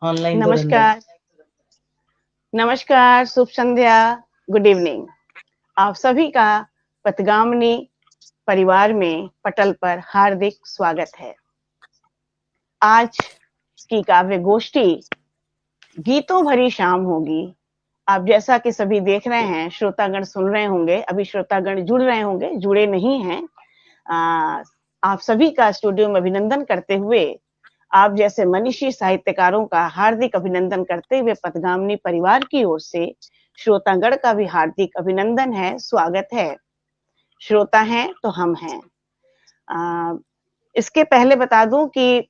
Online धुरंधर। नमस्कार, नमस्कार, शुभ संध्या, good evening. आप सभी का पथगामिनी परिवार में पटल पर हार्दिक स्वागत है। आज की काव्य गोष्ठी गीतों भरी शाम होगी। आप जैसा कि सभी देख रहे हैं, श्रोतागण सुन रहे होंगे, अभी श्रोतागण जुड़ रहे होंगे, जुड़े नहीं हैं। आप सभी का स्टूडियो में अभिनंदन करते हुए, आप जैसे मनीषी साहित्यकारों का हार्दिक अभिनंदन करते हुए पथगामिनी परिवार की ओर से श्रोतागण का भी हार्दिक अभिनंदन है, स्वागत है। श्रोता हैं तो हम हैं। इसके पहले बता दूं कि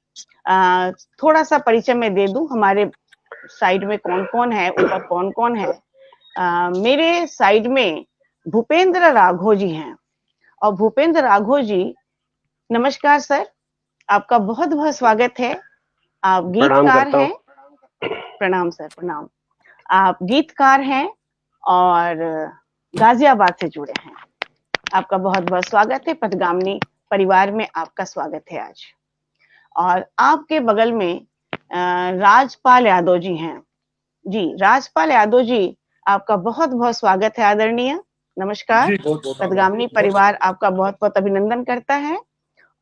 थोड़ा सा परिचय मैं दे दूं, हमारे साइड में कौन कौन है, ऊपर कौन कौन है। मेरे साइड में भूपेंद्र राघव जी हैं, और भूपेंद्र राघव जी, नमस्कार सर, आपका बहुत बहुत स्वागत है। आप गीतकार हैं। प्रणाम सर, प्रणाम। आप गीतकार हैं और गाजियाबाद से जुड़े हैं। आपका बहुत बहुत स्वागत है। पथगामिनी परिवार में आपका स्वागत है आज। और आपके बगल में राजपाल यादव जी हैं। जी, राजपाल यादव जी, आपका बहुत बहुत स्वागत है आदरणीय। नमस्कार। पथगामिनी परिवार आपका बहुत बहुत अभिनंदन करता है।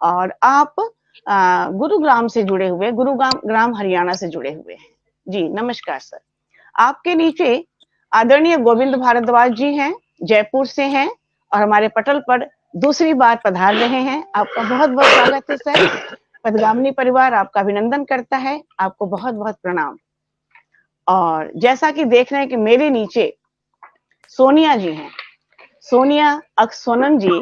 और आप गुरुग्राम से जुड़े हुए, गुरुग्राम हरियाणा से जुड़े हुए हैं। जी, नमस्कार सर। आपके नीचे आदरणीय गोविंद भारद्वाज जी हैं, जयपुर से हैं, और हमारे पटल पर दूसरी बार पधार रहे हैं। आपका बहुत बहुत स्वागत है सर। पथगामिनी परिवार आपका अभिनंदन करता है, आपको बहुत बहुत प्रणाम। और जैसा कि देख रहे हैं कि मेरे नीचे सोनिया जी हैं, सोनिया सोनम जी,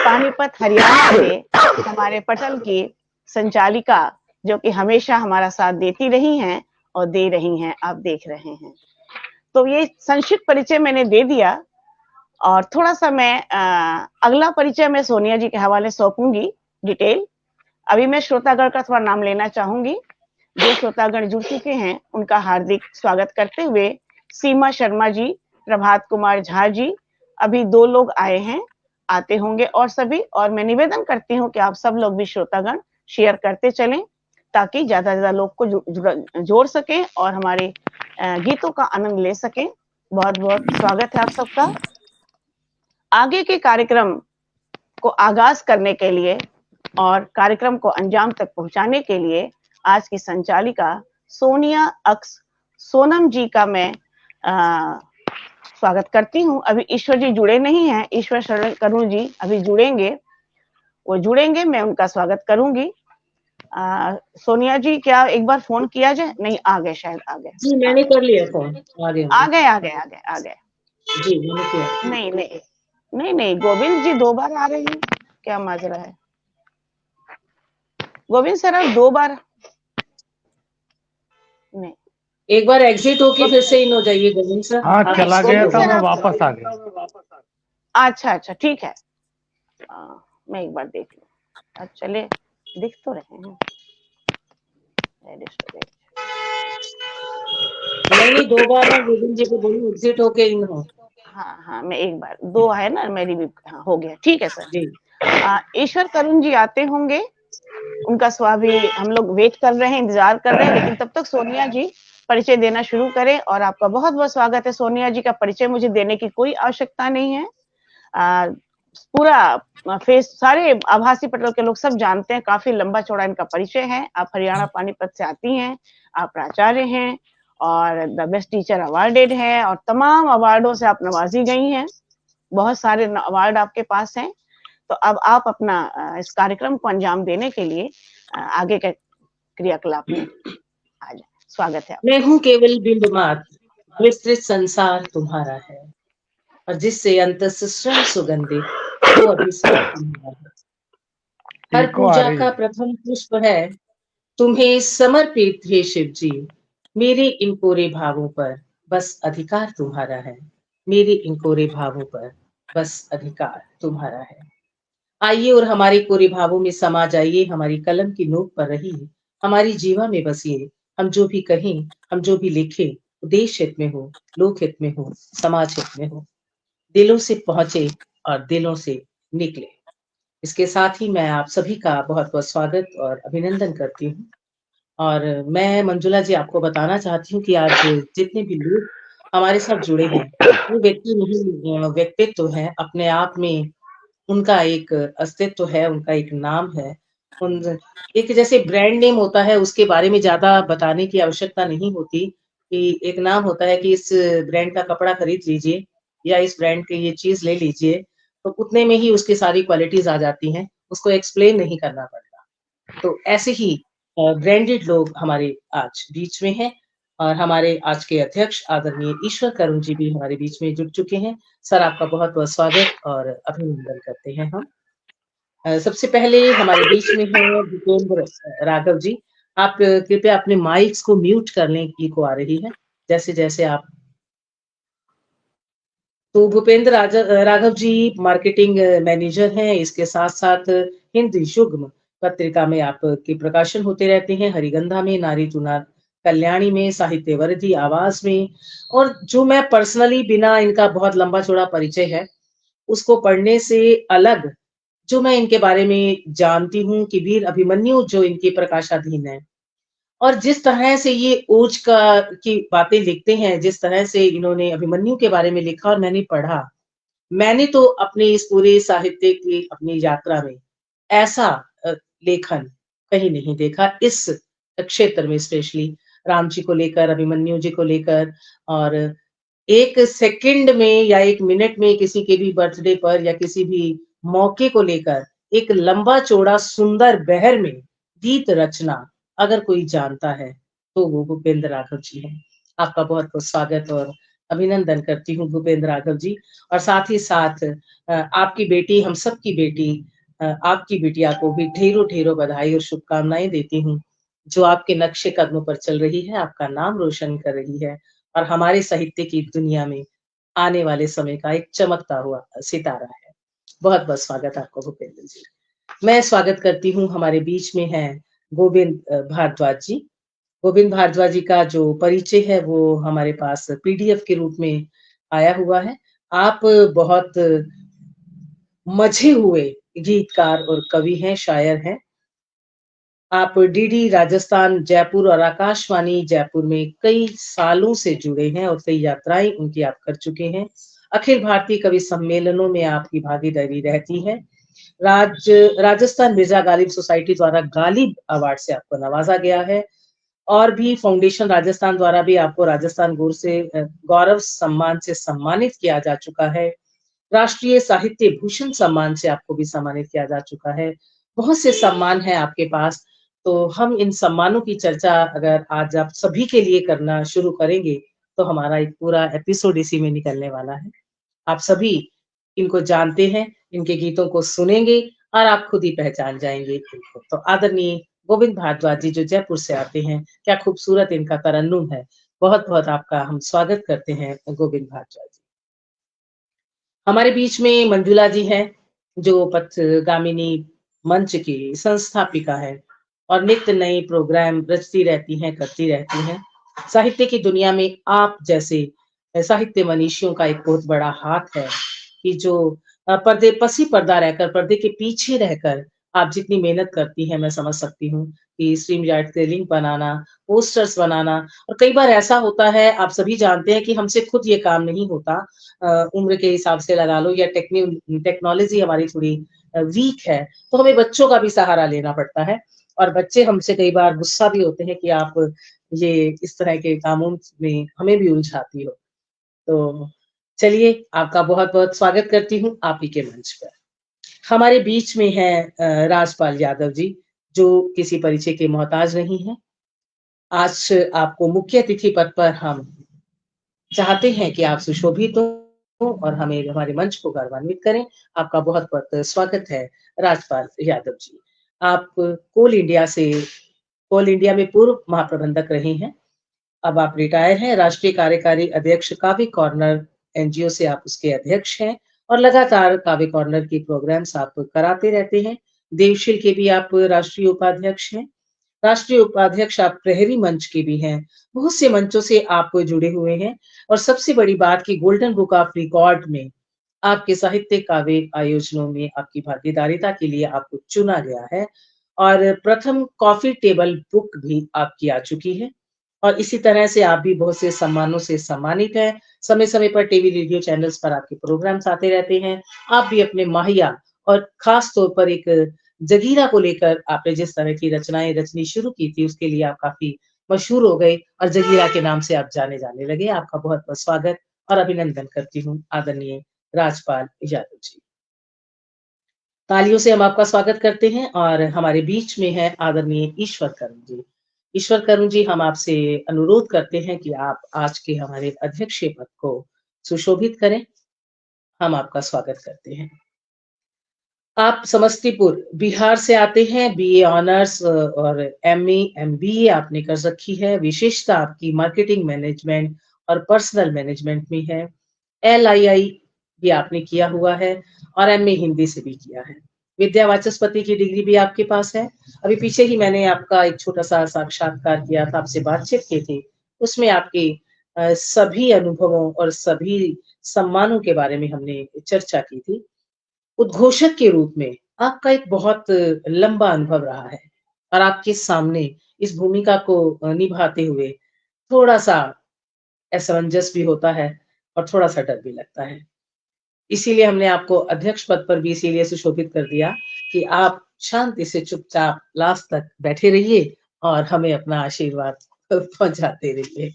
पानीपत हरियाणा से हमारे पटल की संचालिका, जो कि हमेशा हमारा साथ देती रही हैं और दे रही हैं, आप देख रहे हैं। तो ये संक्षिप्त परिचय मैंने दे दिया, और थोड़ा सा मैं अगला परिचय मैं सोनिया जी के हवाले सौंपूंगी, डिटेल। अभी मैं श्रोतागण का थोड़ा नाम लेना चाहूंगी। जो श्रोतागण जुड़ चुके हैं उनका हार्दिक स्वागत करते हुए, सीमा शर्मा जी, प्रभात कुमार झा जी, अभी 2 लोग आए हैं, आते होंगे और सभी। और मैं निवेदन करती हूँ कि आप सब लोग भी श्रोतागण शेयर करते चलें, ताकि ज्यादा से ज्यादा लोग को जोड़ सकें और हमारे गीतों का आनंद ले सकें। बहुत बहुत स्वागत है आप सबका। आगे के कार्यक्रम को आगाज करने के लिए और कार्यक्रम को अंजाम तक पहुंचाने के लिए आज की संचालिका सोनम जी का मैं स्वागत करती हूं। अभी ईश्वर जी जुड़े नहीं हैं, ईश्वर शरण करुण जी अभी जुड़ेंगे, वो जुड़ेंगे, मैं उनका स्वागत करूंगी। सोनिया जी, क्या एक बार फोन किया जाए? नहीं, आ गए, शायद आ गए। जी, मैंने कर लिया फोन। आ गए आ गए आ गए आ गए। जी, मैंने किया। नहीं नहीं नहीं नहीं, गोविंद जी 2 बार आ रहे हैं, क्या माजरा है? गोविंद सर अब 2 बार नहीं, एक बार एग्जिट होके फिर से इन हो जाइए गोविंद सर। हाँ, चला गया था, मैं वापस आ गया। अच्छा अच्छा, ठीक है। मैं एक बार देख लूं। अच्छा, चले, दिख तो रहे हैं। नहीं, 2 बार मैं गोविंद जी को बोलूं एग्जिट होके इन हो। हाँ हाँ, मैं एक बार, 2 है ना मेरी भी। हाँ, हो गया, ठीक है सर। जी। ईश्वर करुण जी आते होंगे, उनका स्वाभी हम लोग वेट कर रहे हैं, इंतजार कर रहे हैं, लेकिन तब तक सोनिया जी परिचय देना शुरू करें। और आपका बहुत बहुत स्वागत है। सोनिया जी का परिचय मुझे देने की कोई आवश्यकता नहीं है। पूरा फेस सारे आभासी पटल के लोग सब जानते हैं, काफी लंबा चौड़ा इनका परिचय है। आप हरियाणा पानीपत से आती हैं, आप प्राचार्य हैं और द बेस्ट टीचर अवार्डेड है, और तमाम अवार्डों से आप नवाजी गई हैं। बहुत सारे अवार्ड आपके पास हैं। तो अब आप अपना इस कार्यक्रम को अंजाम देने के लिए आगे के क्रियाकलाप में आ जाए। स्वागत है। मैं हूँ केवल बिंब मात्र, विस्तृत संसार तुम्हारा है, और जिससे अंतःस्रम सुगंधित वो अभिष्ट तुम्हारा। हर पूजा का प्रथम पुष्प है तुम्हें समर्पित हे शिव जी। मेरे इन कोरे भावों पर बस अधिकार तुम्हारा है, मेरे इन कोरे भावों पर बस अधिकार तुम्हारा है। आइए और हमारे कोरे भावों में समा जाइए, हमारी कलम की नोक पर रहिए, हमारी जीवा में बसिए। हम जो भी कहें, हम जो भी लिखें, देश हित में हो, लोक हित में हो, समाज हित में हो, दिलों से पहुंचे और दिलों से निकले। इसके साथ ही मैं आप सभी का बहुत बहुत स्वागत और अभिनंदन करती हूँ। और मैं मंजुला जी आपको बताना चाहती हूँ कि आज जितने भी लोग हमारे साथ जुड़े हैं, वो व्यक्ति नहीं व्यक्तित्व हैं, अपने आप में उनका एक अस्तित्व है, उनका एक नाम है। उन एक जैसे ब्रांड नेम होता है, उसके बारे में ज़्यादा बताने की आवश्यकता नहीं होती, कि एक नाम होता है कि इस ब्रांड का कपड़ा खरीद लीजिए या इस ब्रांड की ये चीज़ ले लीजिए, तो उतने में ही उसकी सारी क्वालिटीज़ आ जाती हैं, उसको एक्सप्लेन नहीं करना पड़ता। तो ऐसे ही ब्रांडेड लोग हमारे आज बीच में हैं और हमारे आज के अध्यक्ष आदरणीय ईश्वर करुण जी भी हमारे बीच में जुड़ चुके हैं। सर आपका बहुत-बहुत स्वागत और अभिनंदन करते हैं हम। सबसे पहले हमारे बीच में है भूपेंद्र राघव जी। आप कृपया अपने माइक्स को म्यूट कर लें, इको आ रही है। जैसे-जैसे आप तो भूपेंद्र राघव जी मार्केटिंग मैनेजर हैं, इसके साथ-साथ हिंद युग्म पत्रिका में आपके प्रकाशन होते रहते हैं, हरिगंधा में, नारी चुनार कल्याणी में, साहित्य वरदी, आवाज़ में और जो मैं पर्सनली बिना इनका बहुत लंबा-चौड़ा परिचय है, उसको पढ़ने से अलग जो मैं इनके बारे में जानती हूँ कि वीर अभिमन्यु जो इनके प्रकाशाधीन है और जिस तरह से ये ओज का की बातें लिखते हैं, जिस तरह से इन्होंने अभिमन्यु के बारे में लिखा और मैंने पढ़ा, मैंने तो अपने इस पूरे साहित्य की अपनी यात्रा में ऐसा अ, लेखन कहीं नहीं देखा इस क्षेत्र में स्पेशली राम जी को लेकर, अभिमन्यु जी को लेकर और 1 सेकंड में या 1 मिनट में किसी के भी बर्थडे पर या किसी भी मौके को लेकर एक लंबा-चौड़ा सुंदर बहर में गीत रचना अगर कोई जानता है, तो वो भूपेंद्र राघव जी हैं। आपका बहुत-बहुत स्वागत और अभिनंदन करती हूँ भूपेंद्र राघव जी और साथ ही साथ आपकी बेटी, हम सबकी बेटी आपकी बिटिया को भी ढेरों-ढेरों बधाई और शुभकामनाएँ देती हूँ, जो आपके नक्शे कदमों पर चल रही है, आपका नाम रोशन कर रही है और हमारे साहित्य की दुनिया में आने वाले समय का एक चमकता हुआ सितारा है। बहुत-बहुत स्वागत आपका भूपेंद्र जी। मैं स्वागत करती हूँ हमारे बीच में हैं गोविंद भारद्वाज जी। गोविंद भारद्वाज जी का जो परिचय है वो हमारे पास पीडीएफ के रूप में आया हुआ है। आप बहुत मझे हुए गीतकार और कवि हैं, शायर हैं। आप डीडी राजस्थान जयपुर और आकाशवाणी जयपुर में कई सालों से जुड़े हैं और कई यात्राएँ उनकी आप कर चुके हैं। अखिल भारतीय कवि सम्मेलनों में आपकी भागीदारी रहती है। राजस्थान मिर्ज़ा गालिब सोसाइटी द्वारा गालिब अवार्ड से आपको नवाज़ा गया है और भी फाउंडेशन राजस्थान द्वारा भी आपको राजस्थान गौरव सम्मान से सम्मानित किया जा चुका है। राष्ट्रीय साहित्य भूषण सम्मान से आपको भी सम्मानित किया जा चुका है। बहुत से सम्मान हैं आपके पास, तो हम इन सम्मानों की चर्चा अगर आज आप सभी के लिए करना शुरू करेंगे, तो हमारा एक पूरा एपिसोड इसी में निकलने वाला है। आप सभी इनको जानते हैं, इनके गीतों को सुनेंगे और आप खुद ही पहचान जाएँगे इनको। तो आदरणीय गोविंद भारद्वाज जी जो जयपुर से आते हैं, क्या खूबसूरत इनका तरन्नुम है। बहुत-बहुत आपका हम स्वागत करते हैं गोविंद भारद्वाज जी। हमारे बीच में मंजुला जी हैं, जो पथगामिनी मंच की संस्थापिका है और नित्य नए प्रोग्राम रचती रहती हैं, करती रहती हैं। साहित्य की दुनिया में आप जैसे साहित्य मनीषियों का एक बहुत बड़ा हाथ है कि जो पर्दे पसी पर्दा रहकर, पर्दे के पीछे रहकर आप जितनी मेहनत करती हैं, मैं समझ सकती हूँ कि स्ट्रीम यार्ड से लिंक बनाना, पोस्टर्स बनाना और कई बार ऐसा होता है, आप सभी जानते हैं कि हमसे खुद ये काम नहीं होता। उम्र के हिसाब से लगा लो या टेक्नोलॉजी हमारी थोड़ी वीक है, तो हमें बच्चों का भी सहारा लेना पड़ता है और बच्चे हमसे कई बार गुस्सा भी होते हैं कि आप ये इस तरह के कामों में हमें भी उलझाती हो। तो चलिए आपका बहुत-बहुत स्वागत करती हूँ आप ही के मंच पर। हमारे बीच में हैं राजपाल यादव जी, जो किसी परिचय के मोहताज नहीं हैं। आज आपको मुख्य अतिथि पद पर हम चाहते हैं कि आप सुशोभित हों और हमें हमारे मंच को गौरवान्वित करें। आपका बहुत-बहुत स्वागत है राजपाल यादव जी। आप कोल इंडिया में पूर्व महाप्रबंधक रहे हैं। अब आप रिटायर हैं, राष्ट्रीय कार्यकारी अध्यक्ष काव्य कॉर्नर एनजीओ से आप उसके अध्यक्ष हैं और लगातार काव्य कॉर्नर की प्रोग्राम्स आप कराते रहते हैं। देवशील के भी आप राष्ट्रीय उपाध्यक्ष हैं। राष्ट्रीय उपाध्यक्ष आप प्रहरी मंच के भी हैं। बहुत से मंचों से आप जुड़े हुए हैं और सबसे बड़ी बात कि गोल्डन बुक ऑफ रिकॉर्ड में आपके साहित्य काव्य आयोजनों में आपकी भागीदारिता के लिए आपको चुना गया है और प्रथम कॉफी टेबल बुक भी आपकी आ चुकी है। और इसी तरह से आप भी बहुत से सम्मानों से सम्मानित हैं। समय-समय पर टीवी, रेडियो चैनल्स पर आपके प्रोग्राम्स आते रहते हैं। आप भी अपने माहिया और ख़ास तौर पर एक जगीरा को लेकर आपने जिस तरह की रचनाएँ रचनी शुरू की थी, उसके लिए आप काफ़ी मशहूर हो गए और जगीरा के नाम से आप जाने जाने लगे। आपका बहुत-बहुत स्वागत और अभिनंदन करती हूँ, आदरणीय राजपाल यादव जी। तालियों से हम आपका स्वागत करते हैं और हमारे बीच में है आदरणीय ईश्वर कर्ण जी। ईश्वर कर्ण जी, हम आपसे अनुरोध करते हैं कि आप आज के हमारे अध्यक्षीय पद को सुशोभित करें। हम आपका स्वागत करते हैं। आप समस्तीपुर, बिहार से आते हैं, बीए ऑनर्स और एमए, एमबीए आपने कर रखी है। विशेषता आपकी मार्केटिंग मैनेजमेंट और पर्सनल मैनेजमेंट में है। एलआईआई भी आपने किया हुआ है और एमए हिंदी से भी किया है। विद्या वाचस्पति की डिग्री भी आपके पास है। अभी पीछे ही मैंने आपका एक छोटा-सा साक्षात्कार किया था, आपसे बातचीत की थी। उसमें आपके सभी अनुभवों और सभी सम्मानों के बारे में हमने चर्चा की थी। उद्घोषक के रूप में आपका एक बहुत लंबा अनुभव रहा है और आपके सामने इस भूमिका को निभाते हुए थोड़ा-सा असमंजस भी होता है और थोड़ा-सा डर भी लगता है। इसीलिए हमने आपको अध्यक्ष पद पर भी इसीलिए सुशोभित कर दिया कि आप शांति से चुपचाप लास्ट तक बैठे रहिए और हमें अपना आशीर्वाद पहुँचाते रहिए।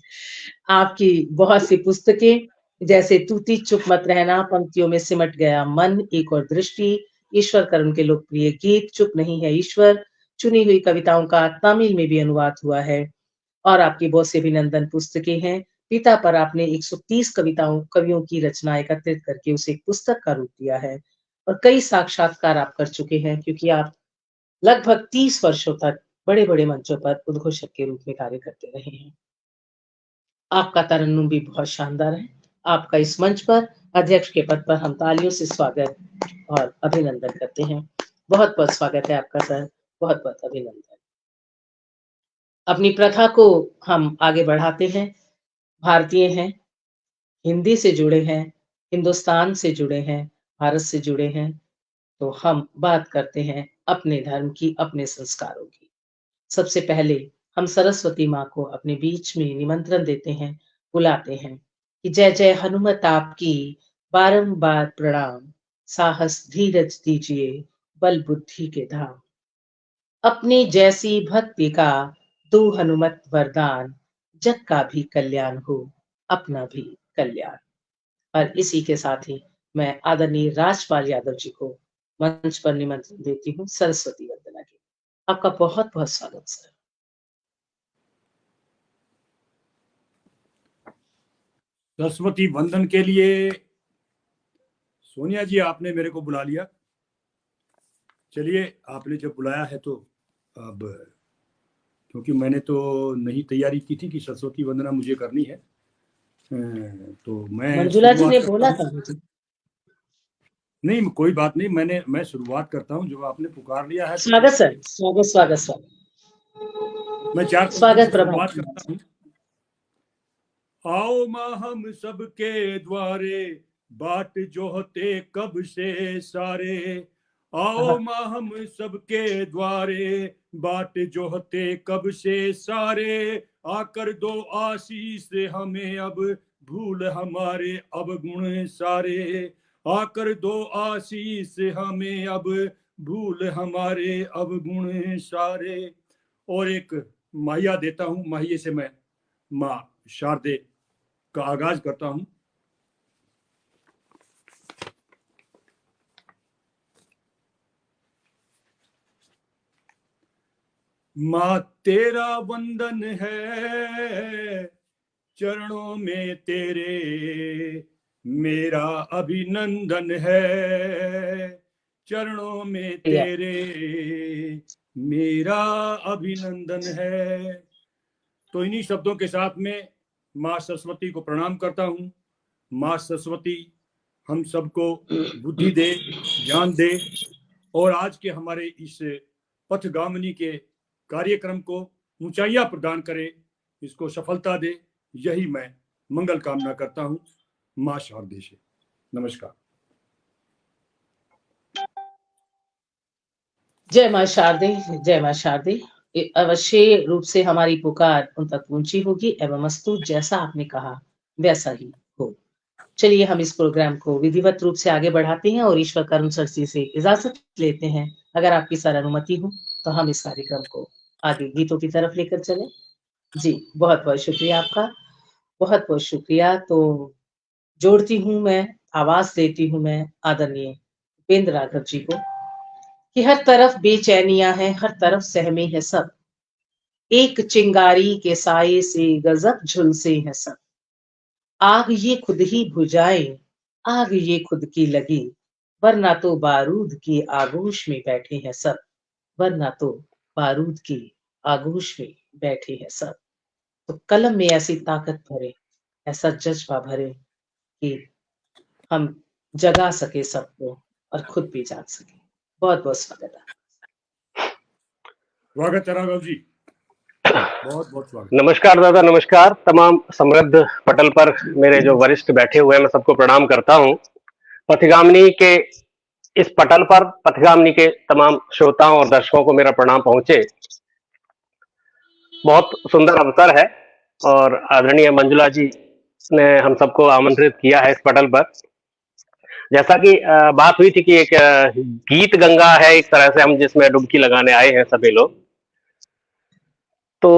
आपकी बहुत सी पुस्तकें जैसे तूती चुप मत रहना, पंक्तियों में सिमट गया मन, एक और दृष्टि, ईश्वर कर्ण के लोकप्रिय गीत चुप नहीं है ईश्वर, चुनी हुई कविताओं का तमिल में भी अनुवाद हुआ है और आपकी बहुत सी अभिनंदन पुस्तकें हैं। पिता पर आपने 130 कवियों की रचना एकत्रित करके उसे एक पुस्तक का रूप दिया है और कई साक्षात्कार आप कर चुके हैं क्योंकि आप लगभग 30 वर्षों तक बड़े-बड़े मंचों पर उद्घोषक के रूप में कार्य करते रहे हैं। आपका तरन्नुम भी बहुत शानदार है। आपका इस मंच पर अध्यक्ष के पद पर हम तालियों से स्वागत और अभिनंदन करते हैं। बहुत-बहुत स्वागत है आपका सर, बहुत-बहुत अभिनंदन। अपनी प्रथा को हम आगे बढ़ाते हैं। भारतीय हैं, हिंदी से जुड़े हैं, हिंदुस्तान से जुड़े हैं, भारत से जुड़े हैं, तो हम बात करते हैं अपने धर्म की, अपने संस्कारों की। सबसे पहले हम सरस्वती माँ को अपने बीच में निमंत्रण देते हैं, बुलाते हैं कि जय जय हनुमत आपकी, बारंबार प्रणाम, साहस धीरज दीजिए, बल बुद्धि के धाम। अपनी जैसी भक्ति का दो हनुमत वरदान, जग का भी कल्याण हो, अपना भी कल्याण। और इसी के साथ ही मैं आदरणीय राजपाल यादव जी को मंच पर निमंत्रण देती हूँ सरस्वती वंदना के। आपका बहुत-बहुत स्वागत सर। सरस्वती वंदन के लिए सोनिया जी आपने मेरे को बुला लिया। चलिए, आपने जब बुलाया है तो अब, क्योंकि मैंने तो नहीं तैयारी की थी कि सरस्वती वंदना मुझे करनी है, तो मैं मंजुला जी ने शुरुआत बोला करता था हूँ। मुझे। नहीं, कोई बात नहीं, मैं शुरुआत करता हूँ। जब आपने पुकार लिया है तो स्वागत सर, स्वागत स्वागत स्वागत। मैं 4 पंक्ति स्वागत से शुरुआत प्रभात। करता हूँ। आओ माँ हम सबके द्वारे, बाट जोहते कब से सारे। आओ माँ हम सबके द्वारे, बाट जोहते कब से सारे। आकर दो आशीष हमें अब, भूल हमारे अवगुण सारे। आकर दो आशीष हमें अब, भूल हमारे अवगुण सारे। और एक माहिया देता हूँ, माहिए से मैं माँ शारदे का आगाज करता हूं। माँ तेरा वंदन है, चरणों में तेरे मेरा अभिनंदन है। चरणों में तेरे मेरा अभिनंदन है। तो इन्हीं शब्दों के साथ में माँ सरस्वती को प्रणाम करता हूं। माँ सरस्वती हम सबको बुद्धि दे, ज्ञान दे और आज के हमारे इस पथगामिनी के कार्यक्रम को ऊंचाइयां प्रदान करे, इसको सफलता दे, यही मैं मंगल कामना करता हूं माँ शारदे से। नमस्कार। जय माँ शारदे, जय माँ शारदे। अवश्य रूप से हमारी पुकार उन तक पहुंची होगी एवं अस्तु जैसा आपने कहा वैसा ही हो। चलिए हम इस प्रोग्राम को विधिवत रूप से आगे बढ़ाते हैं और ईश्वर करुण सर जी से इजाजत लेते हैं। अगर आपकी सर अनुमति हो तो हम इस कार्यक्रम को आगे गीतों की तरफ लेकर चलें। जी, बहुत-बहुत शुक्रिया आपका, बहुत-बहुत शुक्रिया। तो जोड़ती हूँ मैं, आवाज़ देती हूँ मैं आदरणीय उपेंद्र राघव जी को कि हर तरफ बेचैनियाँ हैं, हर तरफ सहमे हैं सब। एक चिंगारी के साये से गजब झुलसे हैं सब। आग ये खुद ही बुझाए, आग ये खुद की लगी, वरना तो बारूद की आगोश में बैठे हैं सब, वरना तो बारूद की आगोश में बैठे हैं सब। तो कलम में ऐसी ताकत भरे, ऐसा जज्बा भरे कि हम जगा सके सबको और खुद भी जाग सके। बहुत-बहुत स्वागत है। स्वागत है राघव जी, बहुत बहुत स्वागत। नमस्कार दादा, नमस्कार। तमाम समृद्ध पटल पर मेरे जो वरिष्ठ बैठे हुए हैं, मैं सबको प्रणाम करता हूं। पथिगामिनी के इस पटल पर पथिगामिनी के तमाम श्रोताओं और दर्शकों को मेरा प्रणाम पहुंचे। बहुत सुंदर अवसर है और आदरणीय मंजुला जी ने हम सबको आमंत्रित किया है इस पटल पर। जैसा कि बात हुई थी कि एक गीत गंगा है एक तरह से, हम जिसमें डुबकी लगाने आए हैं सभी लोग। तो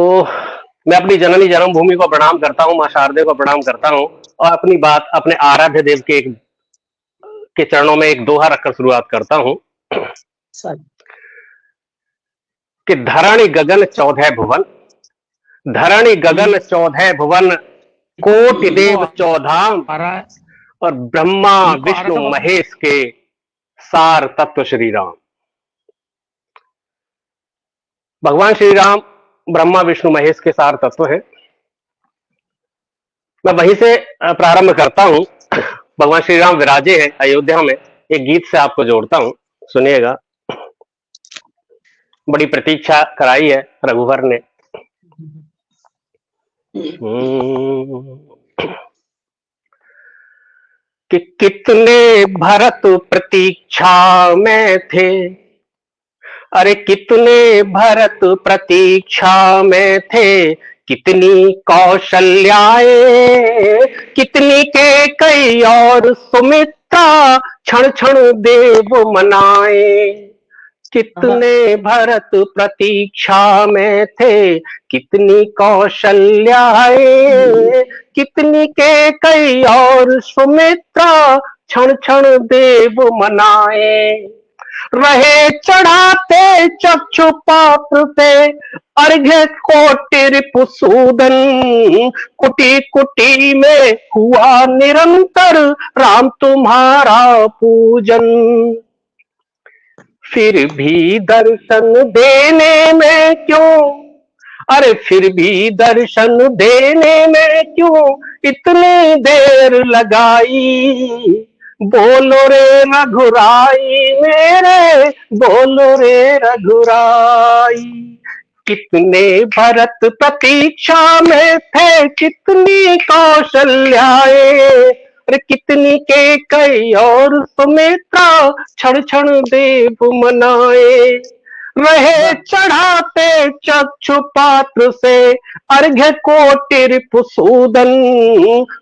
मैं अपनी जननी जन्मभूमि को प्रणाम करता हूँ, माँ शारदे को प्रणाम करता हूँ और अपनी बात अपने आराध्य देव के चरणों में एक दोहा रखकर शुरुआत करता हूँ कि धरणि गगन 14 भुवन, धरणि गगन 14 भुवन, कोटि देव 14 और ब्रह्मा विष्णु महेश के सार तत्व श्री राम। भगवान श्री राम ब्रह्मा विष्णु महेश के सार तत्व है। मैं वहीं से प्रारंभ करता हूं। भगवान श्री राम विराजे हैं अयोध्या में। एक गीत से आपको जोड़ता हूं, सुनिएगा। बड़ी प्रतीक्षा कराई है रघुवर ने। कि कितने भरत प्रतीक्षा में थे, अरे कितने भरत प्रतीक्षा में थे, कितनी कौशल्याए, कितनी के कई और सुमित्रा क्षण क्षण देव मनाए। कितने भरत प्रतीक्षा में थे, कितनी कौशल्याए, कितनी के कई और सुमित्रा क्षण क्षण देव मनाए। रहे चढ़ाते चक्षु पात्र पे अर्घ्य कोटि रिपुसूदन, कुटी कुटी में हुआ निरंतर राम तुम्हारा पूजन। फिर भी दर्शन देने में क्यों, अरे फिर भी दर्शन देने में क्यों इतनी देर लगाई। बोलो रे रघुराई मेरे, बोलो रे रघुराई। कितने भरत प्रतीक्षा में थे, कितनी कौशल्याए, अरे कितनी के कई और सुमित्रा क्षण क्षण देव मनाए। रहे चढ़ाते चक्षु पात्र से अर्घ्य कोटि रिपुसूदन,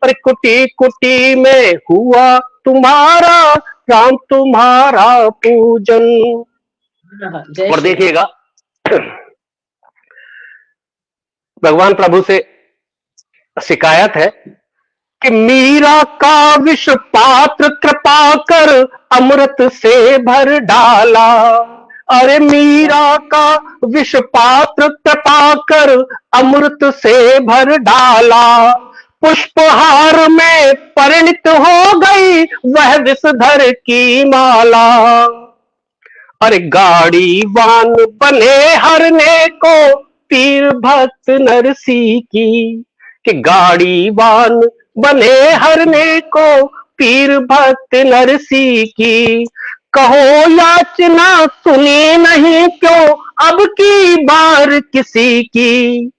अरे कुटी कुटी में हुआ तुम्हारा राम तुम्हारा पूजन। और देखिएगा भगवान प्रभु से शिकायत है कि मीरा का विष पात्र कृपा कर अमृत से भर डाला। अरे मीरा का विष पात्र कृपा कर अमृत से भर डाला। पुष्पहार में परिणित हो गई वह विषधर की माला। अरे गाड़ी वान बने हरने को पीर भक्त नरसी की, कि गाड़ी वान बने हरने को पीर भक्त नरसी की। कहो याचना सुनी नहीं क्यों अब की बार किसी की।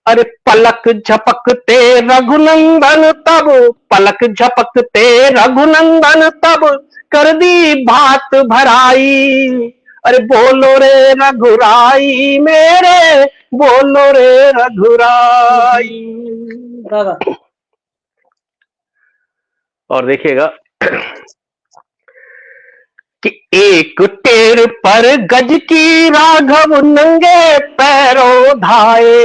अरे पलक झपकते रघुनंदन तब, पलक झपकते रघुनंदन तब कर दी बात भराई। अरे बोलो रे रघुराई मेरे, बोलो रे रघुराई। बाबा और देखिएगा कि एक टेर पर गज की राघव नंगे पैरों धाए।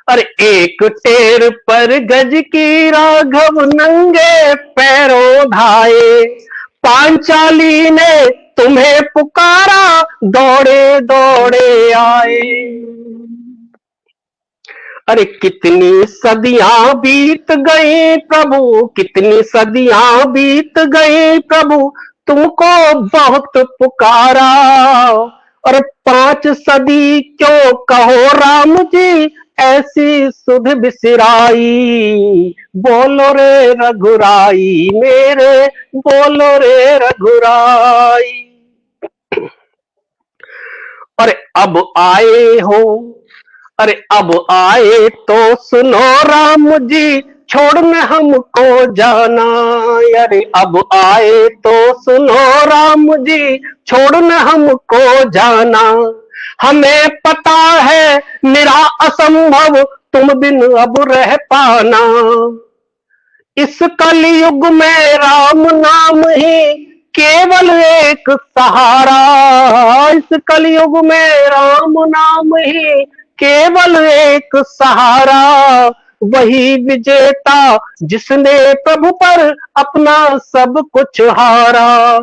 अरे एक टेर पर गज की राघव नंगे पैरों धाए। पांचाली ने तुम्हें पुकारा, दौड़े दौड़े आए। अरे कितनी सदियां बीत गई प्रभु, कितनी सदियां बीत गई प्रभु, तुमको बहुत पुकारा। और 5 सदी क्यों कहो राम जी, ऐसी सुध बिसराई। बोलो रे रघुराई मेरे, बोलो रे रघुराई। अरे अब आए हो, अरे अब आए तो सुनो राम जी, छोड़ न हमको जाना। अरे अब आए तो सुनो राम जी, छोड़ न हमको जाना। हमें पता है मेरा असंभव, तुम बिन अब रह पाना। इस कलयुग में राम नाम ही केवल एक सहारा। इस कलयुग में राम नाम ही केवल एक सहारा। वही विजेता जिसने प्रभु पर अपना सब कुछ हारा।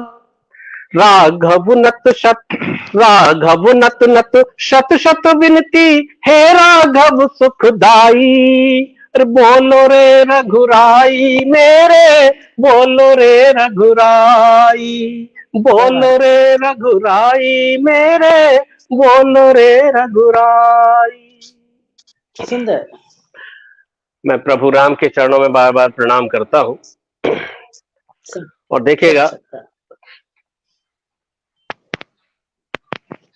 राघव नत शत शत विनती, हे राघव सुखदाई। बोलो रे रघुराई मेरे, बोलो रे रघुराई। बोलो रे रघुराई मेरे, बोलो रे रघुराई। सुंदर। मैं प्रभु राम के चरणों में बार बार प्रणाम करता हूं। और देखिएगा,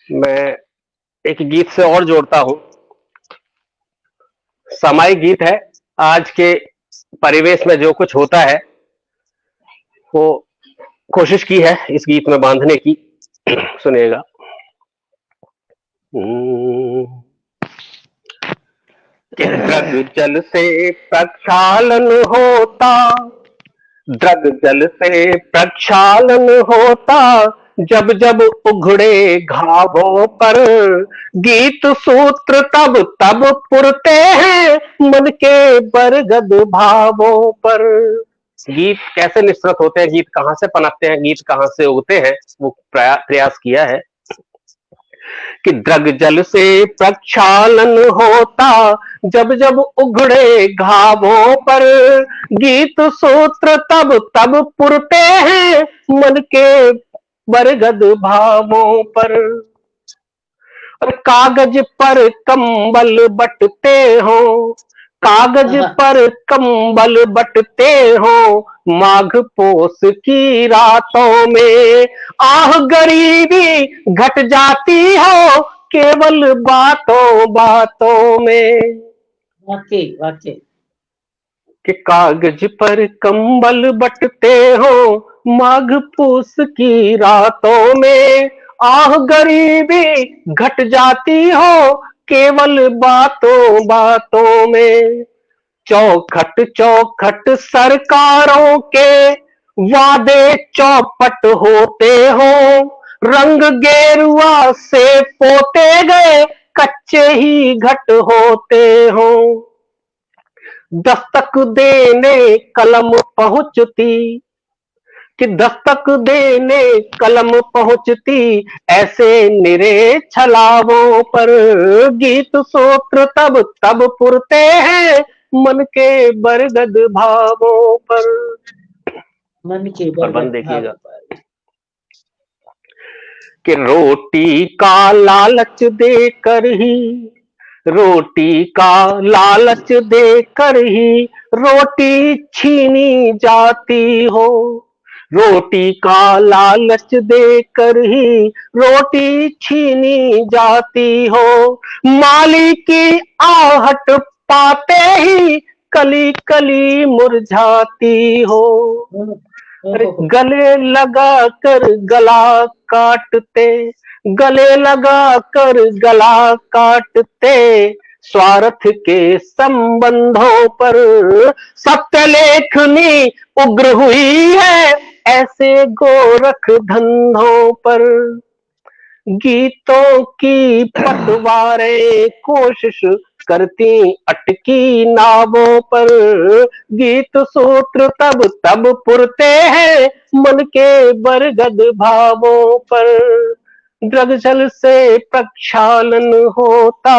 मैं एक गीत से और जोड़ता हूं। सामायिक गीत है, आज के परिवेश में जो कुछ होता है वो कोशिश की है इस गीत में बांधने की। सुनिएगा। द्रग जल से प्रक्षालन होता, द्रग जल से प्रक्षालन होता, जब जब उघड़े घावों पर। गीत सूत्र तब तब पुरते हैं, मन के बरगद भावों पर। गीत कैसे निःसृत होते हैं, गीत कहां से पनपते हैं, गीत कहां से उगते हैं, वो प्रयास किया है कि द्रग जल से प्रक्षालन होता, जब जब उघड़े घावों पर। गीत सूत्र तब तब पुरते हैं, मन के बरगद भावों पर। और कागज पर कंबल बटते हो, कागज पर कंबल बटते हो, माघ पोस की रातों में। आह गरीबी घट जाती हो, केवल बातों बातों में। वाकई वाकई कि कागज पर कंबल बटते हो, माघ पूस की रातों में। आह गरीबी घट जाती हो, केवल बातों बातों में। चौखट चौखट सरकारों के वादे चौपट होते हो, रंग गेरुआ से पोते गए, कच्चे ही घट होते हो। दस्तक देने कलम पहुंचती, कि दस्तक देने कलम पहुंचती, ऐसे निरे छलावों पर। गीत सूत्र तब तब पुरते हैं, मन के बरगद भावों पर। मन के बंद बरगद भावों देखिएगा पर। कि रोटी का लालच देकर ही, रोटी का लालच देकर ही, रोटी छीनी जाती हो। रोटी का लालच देकर ही, रोटी छीनी जाती हो। माली की आहट पाते ही, कली कली मुरझाती हो। अरे गले लगा कर गला काटते, गले लगा कर गला काटते स्वार्थ के संबंधों पर। सत्य लेखनी उग्र हुई है ऐसे गोरख धंधों पर। गीतों की पतवारें कोशिश करती अटकी नावों पर। गीत सूत्र तब तब पुरते हैं मन के बरगद भावों पर। ड्रग जल से प्रक्षालन होता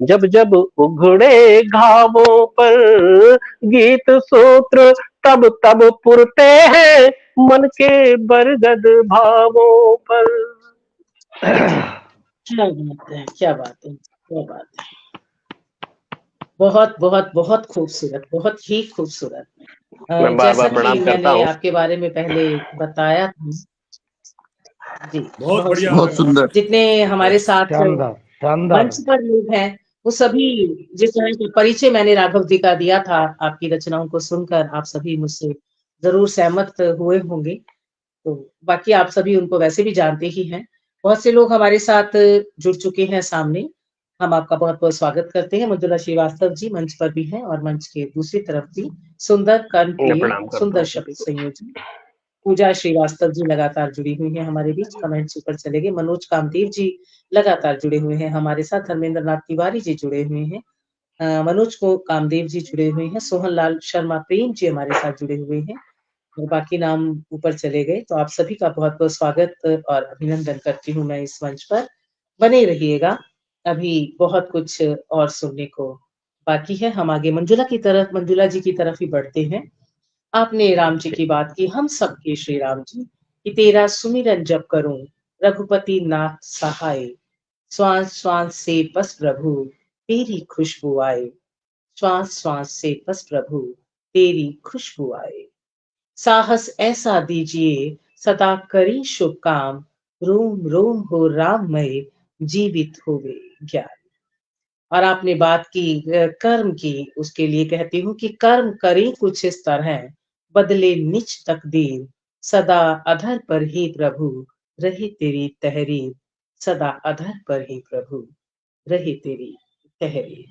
जब जब उघड़े घावों पर। गीत सूत्र तब तब पुरते हैं मन के बरगद भावों पर। क्या बात है, क्या बात है, क्या बात है। बहुत बहुत बहुत खूबसूरत, बहुत ही खूबसूरत। मैं बार जैसा बार कि प्रणाम करता मैंने हूँ। आपके बारे में पहले बताया था जी, बहुत बढ़िया बहुत सुंदर। जितने हमारे साथ शानदार शानदार। मंच पर लोग हैं वो सभी, जिस तरह का परिचय मैंने राघव जी का दिया था आपकी रचनाओं को सुनकर, आप सभी मुझसे जरूर सहमत हुए होंगे। तो बाकी आप सभी उनको वैसे भी जानते ही हैं। बहुत से लोग हमारे साथ जुड़ चुके हैं सामने। हम आपका बहुत बहुत स्वागत करते हैं। मंजुला श्रीवास्तव जी मंच पर भी हैं और मंच के दूसरी तरफ भी सुंदर मैं कर्णप्रिय प्रणाम करता सुंदर हूँ। शब्द संयोजन पूजा श्रीवास्तव जी लगातार जुड़ी हुई हैं हमारे बीच। कमेंट्स ऊपर चले गए। मनोज कामदेव जी लगातार जुड़े हुए हैं हमारे साथ। धर्मेंद्र नाथ तिवारी जी जुड़े हुए हैं। मनोज को कामदेव जी जुड़े हुए हैं। सोहन लाल शर्मा प्रेम जी हमारे साथ जुड़े हुए हैं और बाकी नाम ऊपर चले गए। तो आप सभी का बहुत बहुत स्वागत और अभिनंदन करती हूँ मैं इस मंच पर। बने रहिएगा, अभी बहुत कुछ और सुनने को बाकी है। हम आगे मंजुला जी की तरफ ही बढ़ते हैं। आपने राम जी की बात की, हम सबके श्री राम जी कि तेरा सुमिरन जब करूं रघुपति नाथ सहाय। श्वास श्वास से बस प्रभु तेरी खुशबू आए। श्वास श्वास से बस प्रभु तेरी खुशबू आए। साहस ऐसा दीजिए सदा करी शुभ काम। रोम रोम हो राममय जीवित होवे ज्ञान। और आपने बात की कर्म की, उसके लिए कहती हूँ कि कर्म करें कुछ इस तरह बदले निच तकदीर। सदा अधर पर ही प्रभु रहे तेरी तहरीर। सदा अधर पर ही प्रभु रहे तेरी तहरीर।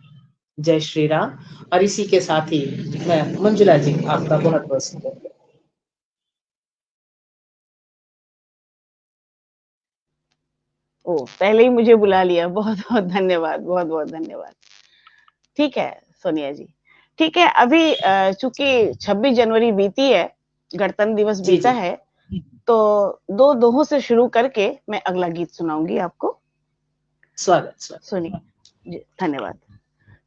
जय श्री राम। और इसी के साथ ही मैं मंजुला जी आपका बहुत बहुत स्वागत। ओ, पहले ही मुझे बुला लिया, बहुत बहुत धन्यवाद, बहुत बहुत धन्यवाद। ठीक है सोनिया जी, ठीक है। अभी चूंकि 26 जनवरी बीती है, गणतंत्र दिवस जी बीता जी है, तो दो दोहों से शुरू करके मैं अगला गीत सुनाऊंगी आपको। स्वागत स्वागत। सुनिए जी, धन्यवाद।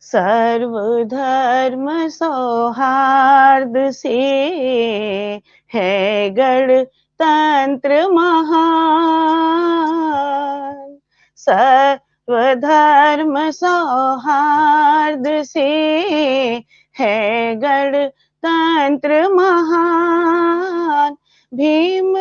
सर्वधर्म सौहार्द से है गणतंत्र महान। सर्वधर्म सौहार्द से है गणतंत्र महान। भीम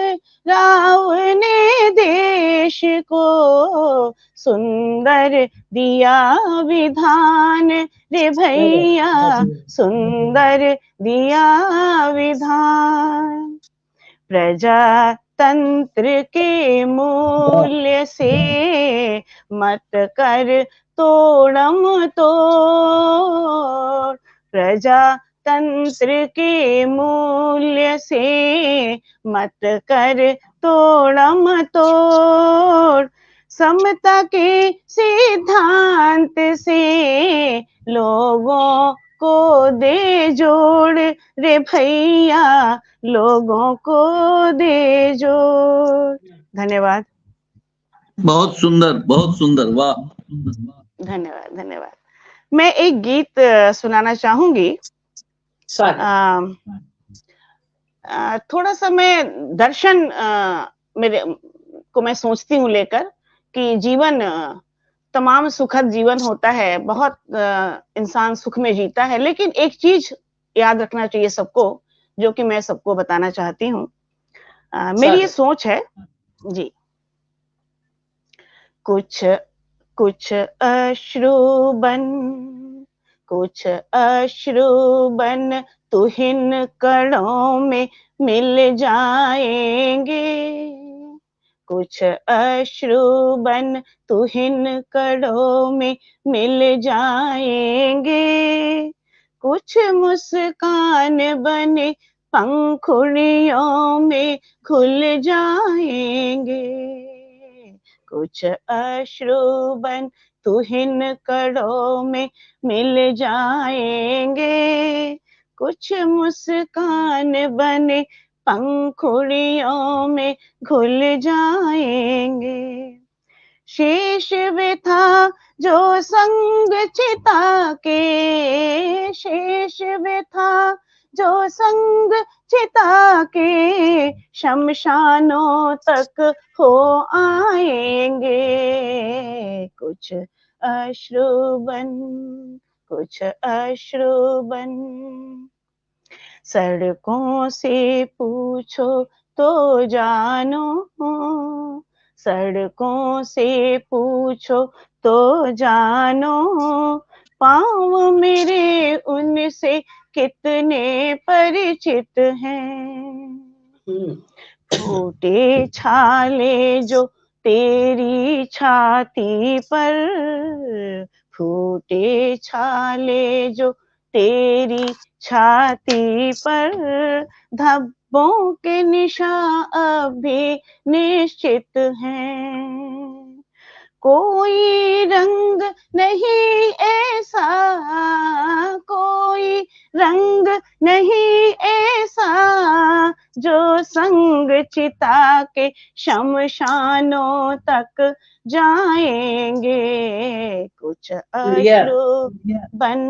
राव ने देश को सुंदर दिया विधान रे भैया, सुंदर दिया विधान। प्रजातंत्र के मूल्य से मत कर तोड़म तोड़। प्रजातंत्र के मूल्य से मत कर तोड़म तोड़। समता के सिद्धांत से लोगों को दे जोड़ रे भैया, लोगों को दे जोड़। धन्यवाद। बहुत सुंदर, वाह। धन्यवाद धन्यवाद। मैं एक गीत सुनाना चाहूंगी। थोड़ा सा मैं दर्शन मेरे को मैं सोचती हूँ लेकर कि जीवन तमाम सुखद जीवन होता है, बहुत इंसान सुख में जीता है, लेकिन एक चीज याद रखना चाहिए सबको, जो कि मैं सबको बताना चाहती हूँ। मेरी ये सोच है जी। कुछ कुछ अश्रु बन तुहिन कणों में मिल जाएंगे। कुछ अश्रु बन तुहिन कड़ों में मिल जाएंगे, कुछ मुस्कान बने पंखुड़ियों में खुल जाएंगे, कुछ अश्रु बन तुहिन कड़ों में मिल जाएंगे, कुछ मुस्कान बने पंखुड़ियों में घुल जाएंगे। शेष व्यथा जो संग चिता के, शेष व्यथा जो संग चिता के शमशानों तक हो आएंगे, कुछ अश्रु बन, कुछ अश्रु बन। सड़कों से पूछो तो जानो, सड़कों से पूछो तो जानो, पाँव मेरे उनसे कितने परिचित हैं। फूटे छाले जो तेरी छाती पर, फूटे छाले जो तेरी छाती पर, धब्बों के निशान अभी निश्चित हैं। कोई रंग नहीं ऐसा, कोई रंग नहीं ऐसा, जो संग चिता के शमशानों तक जाएंगे, कुछ अश्रु बन,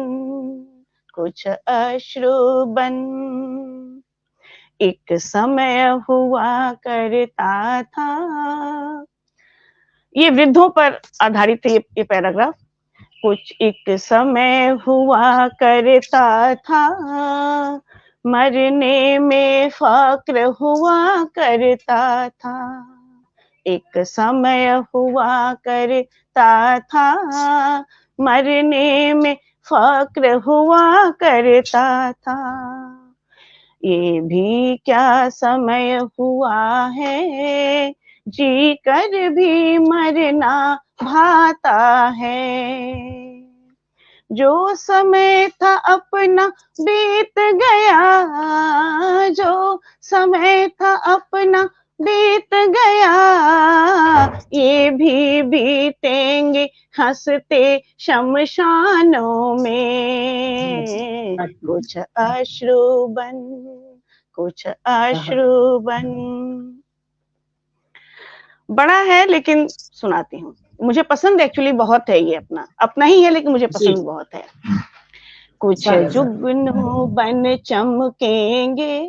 कुछ अश्रु बन। एक समय हुआ करता था, ये वृद्धों पर आधारित है ये पैराग्राफ। कुछ एक समय हुआ करता था, मरने में फक्र हुआ करता था। एक समय हुआ करता था, मरने में फक्र हुआ करता था। ये भी क्या समय हुआ है, जी कर भी मरना भाता है। जो समय था अपना बीत गया, जो समय था अपना बीत गया, ये भी बीतेंगे हंसते शमशानों में। कुछ अश्रु बन, कुछ अश्रु बन। बड़ा है लेकिन सुनाती हूँ, मुझे पसंद एक्चुअली बहुत है, ये अपना अपना ही है लेकिन मुझे पसंद बहुत है। कुछ जुगनू बन चमकेंगे,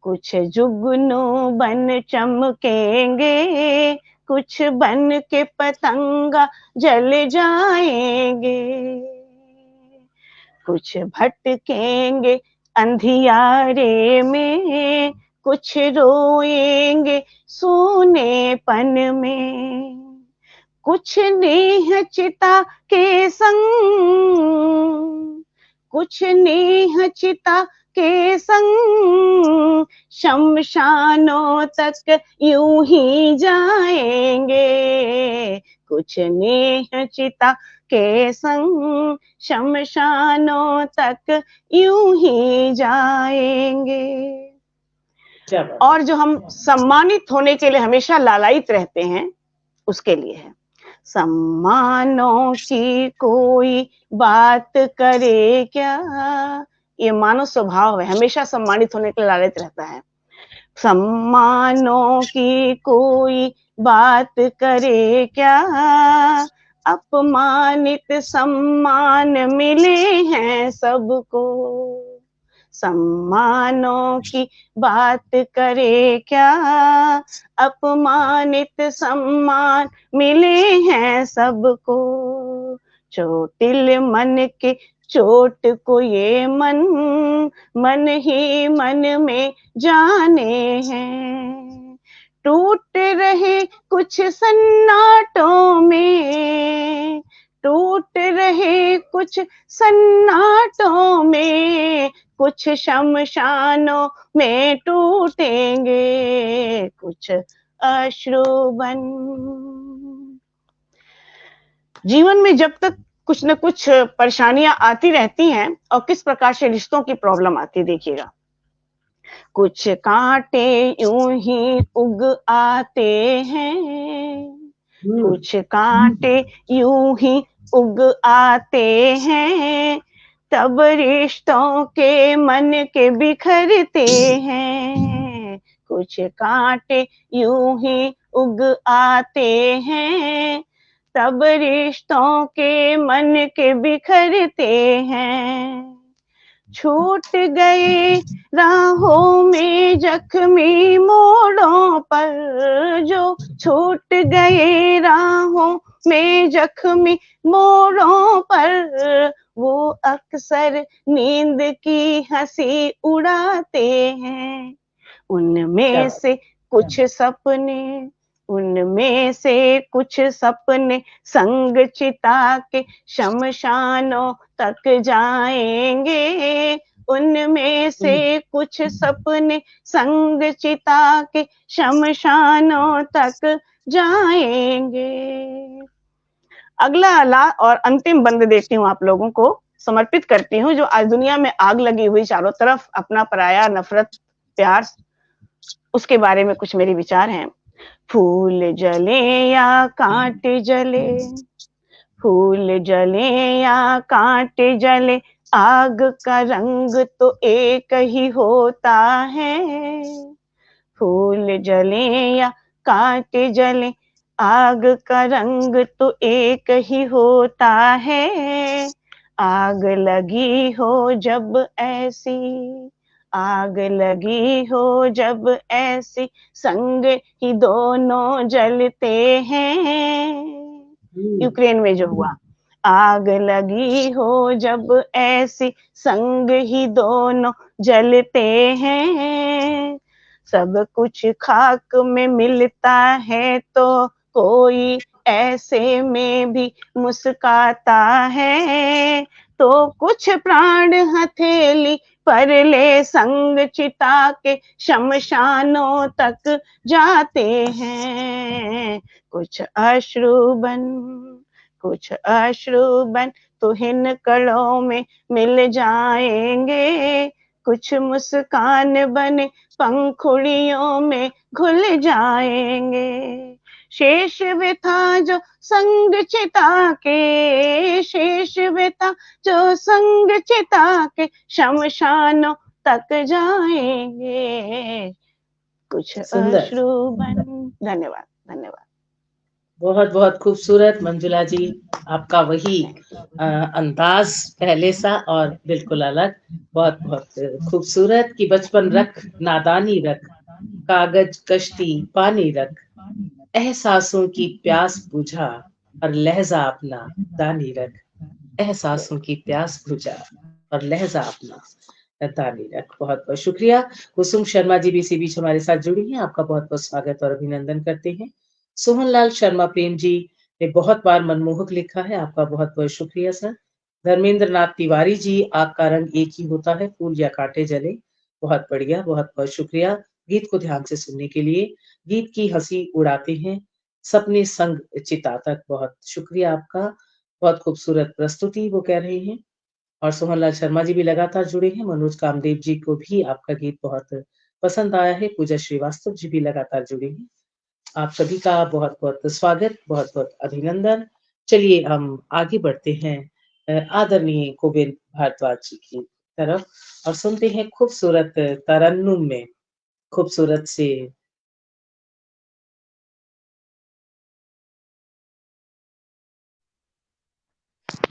कुछ जुगनू बन चमकेंगे, कुछ बन के पतंगा जल जाएंगे, कुछ भटकेंगे अंधियारे में, कुछ रोएंगे सोनेपन में, कुछ नेह चिता के संग, कुछ नेह चिता के संग शमशानों तक यूं ही जाएंगे, कुछ नेह चिता के संग शमशानों तक यूं ही जाएंगे। और जो हम सम्मानित होने के लिए हमेशा लालायित रहते हैं, उसके लिए है। सम्मानों की कोई बात करे क्या, ये मानव स्वभाव है, हमेशा सम्मानित होने के लिए लालायित रहता है। सम्मानों की कोई बात करे क्या, अपमानित सम्मान मिले हैं सबको। सम्मानों की बात करे क्या, अपमानित सम्मान मिले हैं सबको। चोटिल मन के चोट को ये मन, मन ही मन में जाने हैं। टूट रहे कुछ सन्नाटों में, टूट रहे कुछ सन्नाटों में, कुछ शमशानों में टूटेंगे, कुछ अश्रुबन। जीवन में जब तक कुछ न कुछ परेशानियां आती रहती हैं और किस प्रकार से रिश्तों की प्रॉब्लम आती है, देखिएगा। कुछ कांटे यूं ही उग आते हैं, कुछ कांटे यूं ही उग आते हैं, तब रिश्तों के मन के बिखरते हैं। कुछ कांटे यूं ही उग आते हैं, तब रिश्तों के मन के बिखरते हैं। छूट गए राहों में जख्मी मोड़ों पर, जो छूट गए राहों में जख्मी मोड़ों पर, वो अक्सर नींद की हंसी उड़ाते हैं। उनमें से कुछ सपने, उनमें से कुछ सपने संग चिता के शमशानों तक जाएंगे। उनमें से कुछ सपने संग चिता के शमशानों तक जाएंगे। अगला और अंतिम बंद देती हूँ, आप लोगों को समर्पित करती हूँ, जो आज दुनिया में आग लगी हुई चारों तरफ, अपना पराया, नफरत, प्यार, उसके बारे में कुछ मेरे विचार हैं। फूल जले या कांटे जले, फूल जले या कांटे जले, आग का रंग तो एक ही होता है। फूल जले या कांटे जले, आग का रंग तो एक ही होता है। आग लगी हो जब ऐसी, आग लगी हो जब ऐसी, संग ही दोनों जलते हैं। यूक्रेन में जो हुआ, आग लगी हो जब ऐसी, संग ही दोनों जलते हैं। सब कुछ खाक में मिलता है तो कोई ऐसे में भी मुस्काता है। तो कुछ प्राण हथेली पर ले संग चिता के शमशानों तक जाते हैं। कुछ अश्रुबन, कुछ अश्रुबन तो हिन कड़ों में मिल जाएंगे। कुछ मुस्कान बने पंखुड़ियों में घुल जाएंगे। शेष वे था जो संग चिता के, शेष वे था जो संग चिता के शमशानों तक जाएंगे। कुछ अश्रुबन। धन्यवाद, धन्यवाद। बहुत बहुत खूबसूरत मंजुला जी, आपका वही अंदाज पहले सा और बिल्कुल अलग, बहुत बहुत खूबसूरत। कि बचपन रख नादानी रख, कागज कश्ती पानी रख, एहसासों की प्यास बुझा और लहजा अपना दानी रख। एहसासों की प्यास बुझा और लहजा अपना दानी रख। बहुत बहुत शुक्रिया। कुसुम शर्मा जी भी इसी बीच हमारे साथ जुड़ी हैं, आपका बहुत बहुत स्वागत और अभिनंदन करते हैं। सोहनलाल शर्मा प्रेम जी ने बहुत बार मनमोहक लिखा है, आपका बहुत बहुत शुक्रिया सर। धर्मेंद्र नाथ तिवारी जी, आग का रंग एक ही होता है, फूल या कांटे जले, बहुत बढ़िया, बहुत बहुत शुक्रिया गीत को ध्यान से सुनने के लिए। गीत की हंसी उड़ाते हैं सपने संग चिता तक, बहुत शुक्रिया आपका, बहुत खूबसूरत प्रस्तुति वो कह रहे हैं। और सोहनलाल शर्मा जी भी लगातार जुड़े हैं। मनोज कामदेव जी को भी आपका गीत बहुत पसंद आया है। पूजा श्रीवास्तव जी भी लगातार जुड़े हैं। आप सभी का बहुत बहुत स्वागत, बहुत बहुत अभिनंदन। चलिए हम आगे बढ़ते हैं आदरणीय गोविंद भारद्वाज जी की तरफ और सुनते हैं खूबसूरत तरन्नुम में खूबसूरत से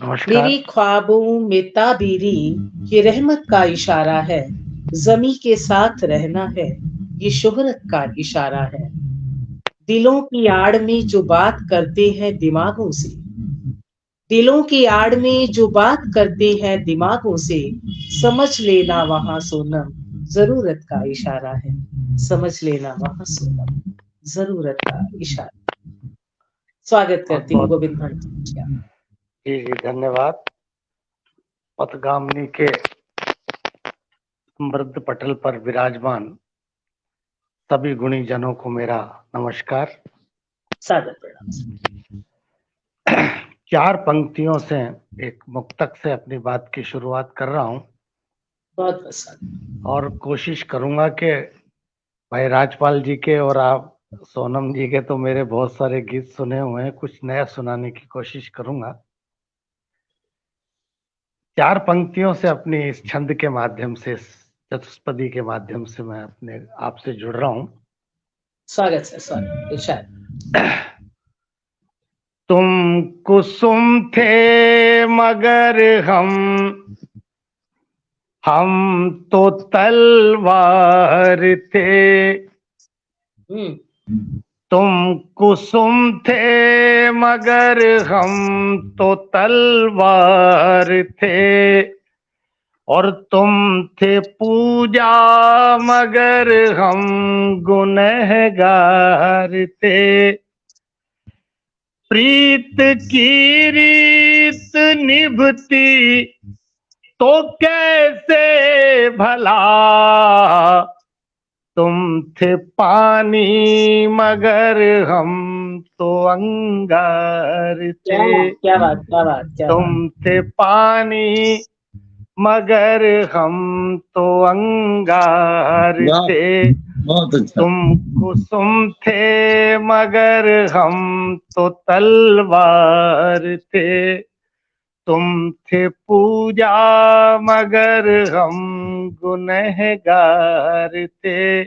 मेरी ख्वाबों में ताबीरी ये रहमत का इशारा है, ज़मी के साथ रहना है ये शोहरत का इशारा है। दिलों की आड़ में जो बात करते हैं दिमागों से, दिलों की आड़ में जो बात करते हैं दिमागों से, समझ लेना वहां सोनम जरूरत का इशारा है। समझ लेना वहां सोनम जरूरत का इशारा। स्वागत करती हूँ गोविंद भारद्वाज का। जी जी धन्यवाद। पथगामिनी के समृद्ध पटल पर विराजमान सभी गुणी जनों को मेरा नमस्कार। सादर प्रणाम। 4 पंक्तियों से एक मुक्तक से अपनी बात की शुरुआत कर रहा हूं बहुत पसंद। और कोशिश करूंगा कि भाई राजपाल जी के और आप सोनम जी के तो मेरे बहुत सारे गीत सुने हुए हैं, कुछ नया सुनाने की कोशिश करूंगा। 4 पंक्तियों से अपनी इस छंद के माध्यम से, इस चतुष्पदी के माध्यम से मैं अपने आपसे जुड़ रहा हूं। स्वागत है, स्वागत, इरशाद। तुम कुसुम थे मगर हम तो तलवार थे। तुम कुसुम थे मगर हम तो तलवार थे, और तुम थे पूजा मगर हम गुनहगार थे। प्रीत की रीत निभती तो कैसे भला, तुम थे पानी मगर हम तो अंगार थे। क्या बात, क्या बात, क्या बात। तुम थे पानी मगर हम तो अंगार वाह, थे। बहुत अच्छा। तुम कुसुम थे मगर हम तो तलवार थे। तुम थे पूजा मगर हम गुनहगार थे।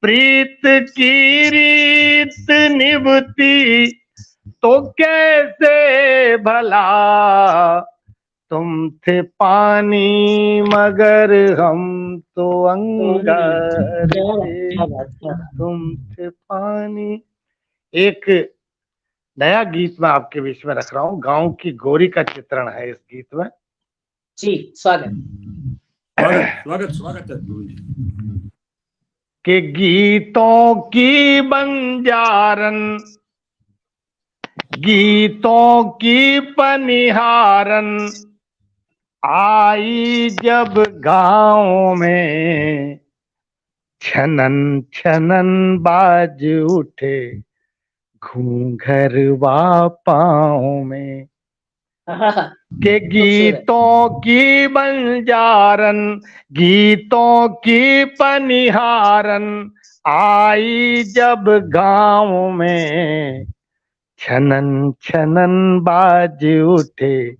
प्रीत की रीत निभती तो कैसे भला, तुम थे पानी मगर हम तो अंगार थे। क्या बात, क्या बात। तुम थे पानी। एक नया गीत मैं आपके बीच में रख रहा हूँ। गांव की गोरी का चित्रण है इस गीत में। जी, स्वागत, स्वागत, स्वागत, स्वागत है गुरु जी। कि गीतों की बंजारन, गीतों की पनिहारन, आई जब गांव में छनन छनन बाज उठे घूंघरवा पाँव में। के गीतों की बंजारन, गीतों की पनिहारन, आई जब गांव में छनन छनन बाज उठे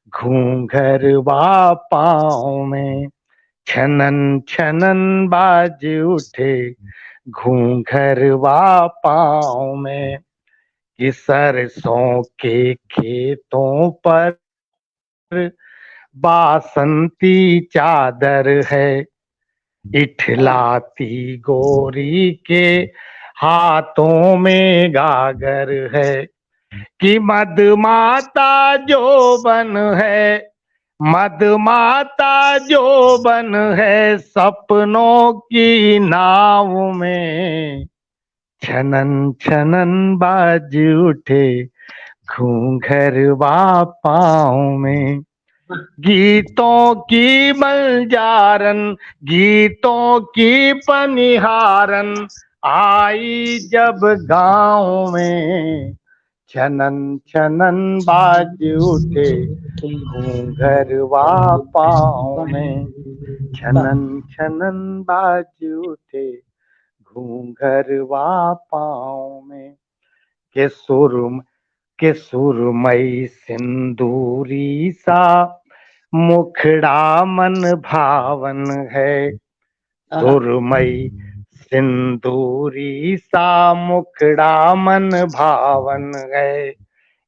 घूंघरवा पाँव में। छनन छनन बाज उठे घूंघरवा पाँव में। कि सरसों के खेतों पर बासंती चादर है, इठलाती गोरी के हाथों में गागर है। कि मदमाता जो बन है, मदमाता जो बन है, सपनों की नाव में छनन छनन बाज उठे घूंघरवा पाँव में। गीतों की बंजारन, गीतों की पनिहारन, आई जब गांव में छनन छनन बाज उठे घूंघरवा पाँव में। छनन छनन बाज उठे घूंघरवा पाँव में। के सुरमई सिंदूरी सा मुखड़ा मन भावन है। सुरमई सिंदूरी सा मुखड़ा मन भावन है।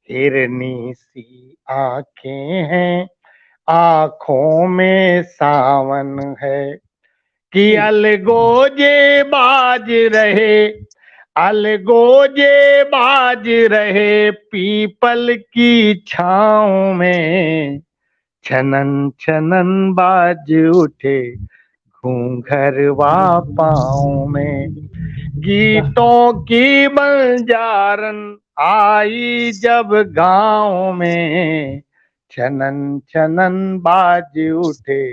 हिरनी सी आंखें हैं, आंखों में सावन है। कि अलगोजे बाज रहे, अलगोजे बाज रहे पीपल की छाँव में। छनन छनन बाज उठे घूंघरवा पाँव में। गीतों की बंजारन आई जब गांव में छनन छनन बाज उठे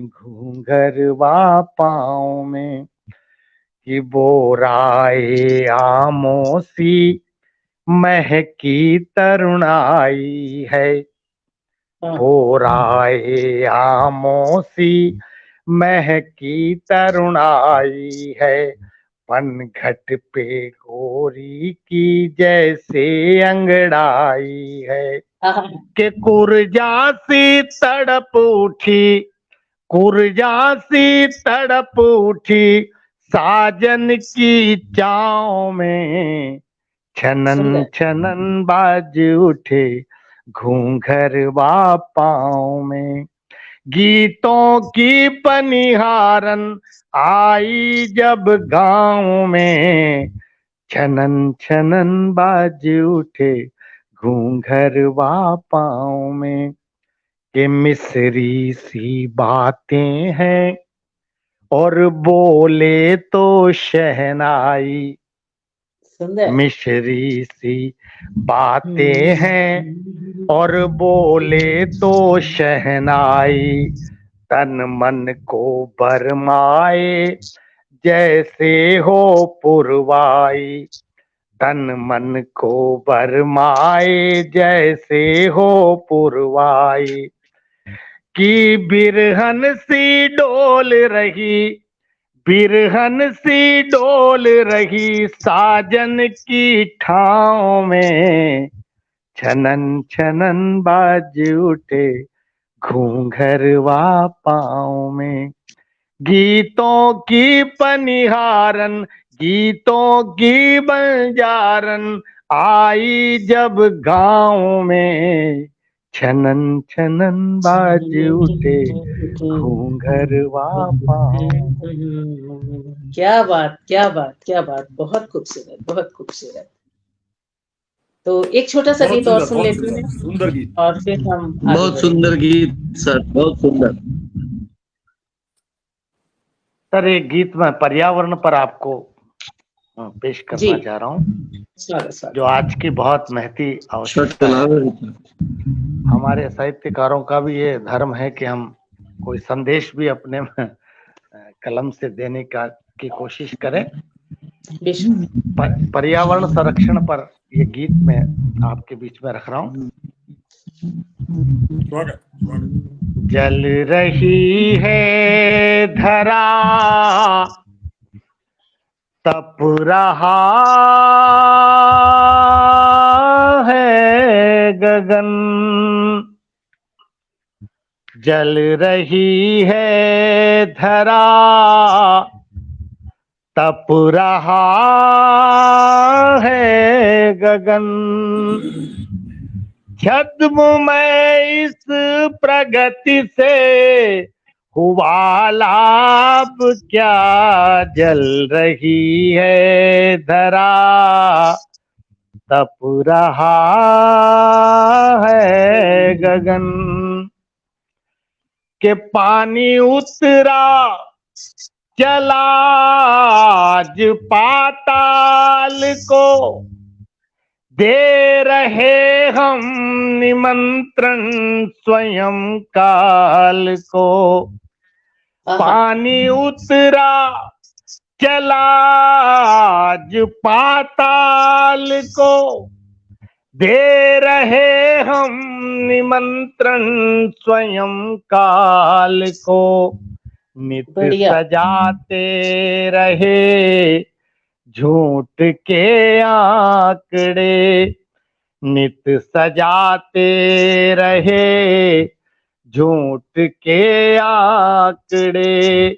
घूंघरवा पाँव में कि बोराए आमोसी महकी तरुणाई है। बोराए आमोसी महकी तरुणाई है। पनघट पे गोरी की जैसे अंगड़ाई है। के कुरजा सी तड़प उठी, कुरजा सी तड़प उठी साजन की चाव में। छनन छनन बाज उठे घूंघरवा पाँव में। गीतों की पनिहारन आई जब गाँव में। छनन छनन बाज उठे घूंघरवा पाँव में। कि मिसरी सी बातें हैं और बोले तो शहनाई। मिश्री सी बातें हैं और बोले तो शहनाई। तन मन को बरमाए जैसे हो पुरवाई। तन मन को बरमाए जैसे हो पुरवाई। कि बिरहन सी डोल रही, बिरहन सी डोल रही साजन की ठाव में। छनन छनन बाज उठे घूंघरवा पाँव में। गीतों की पनिहारन, गीतों की बंजारन आई जब गाँव में। छनन छनन बाज उठे घूंघरवा पाँव। क्या बात, क्या बात, क्या बात, बहुत खूबसूरत, बहुत खूबसूरत। तो एक छोटा सा गीत और सुन लेते हैं, सुंदर गीत, और फिर हम आगे बहुत सुंदर गीत सर, बहुत सुंदर। सर एक गीत मैं पर्यावरण पर आपको पेश करना चाह रहा हूँ, जो आज की बहुत महती आवश्यकता है। हमारे साहित्यकारों का भी ये धर्म है कि हम कोई संदेश भी अपने कलम से देने की कोशिश करें। पर्यावरण संरक्षण पर ये गीत मैं आपके बीच में रख रहा हूँ। जल रही है धरा, तप रहा है गगन। जल रही है धरा, तप रहा है गगन। छद्म में इस प्रगति से हुआ लाभ क्या। जल रही है धरा, तप रहा है गगन। के पानी उतरा चला आज पाताल को, दे रहे हम निमंत्रण स्वयं काल को। पानी उतरा चला आज पाताल को, दे रहे हम निमंत्रण स्वयं काल को। नित सजाते रहे झूठ के आंकड़े, नित सजाते रहे झूठ के आंकड़े।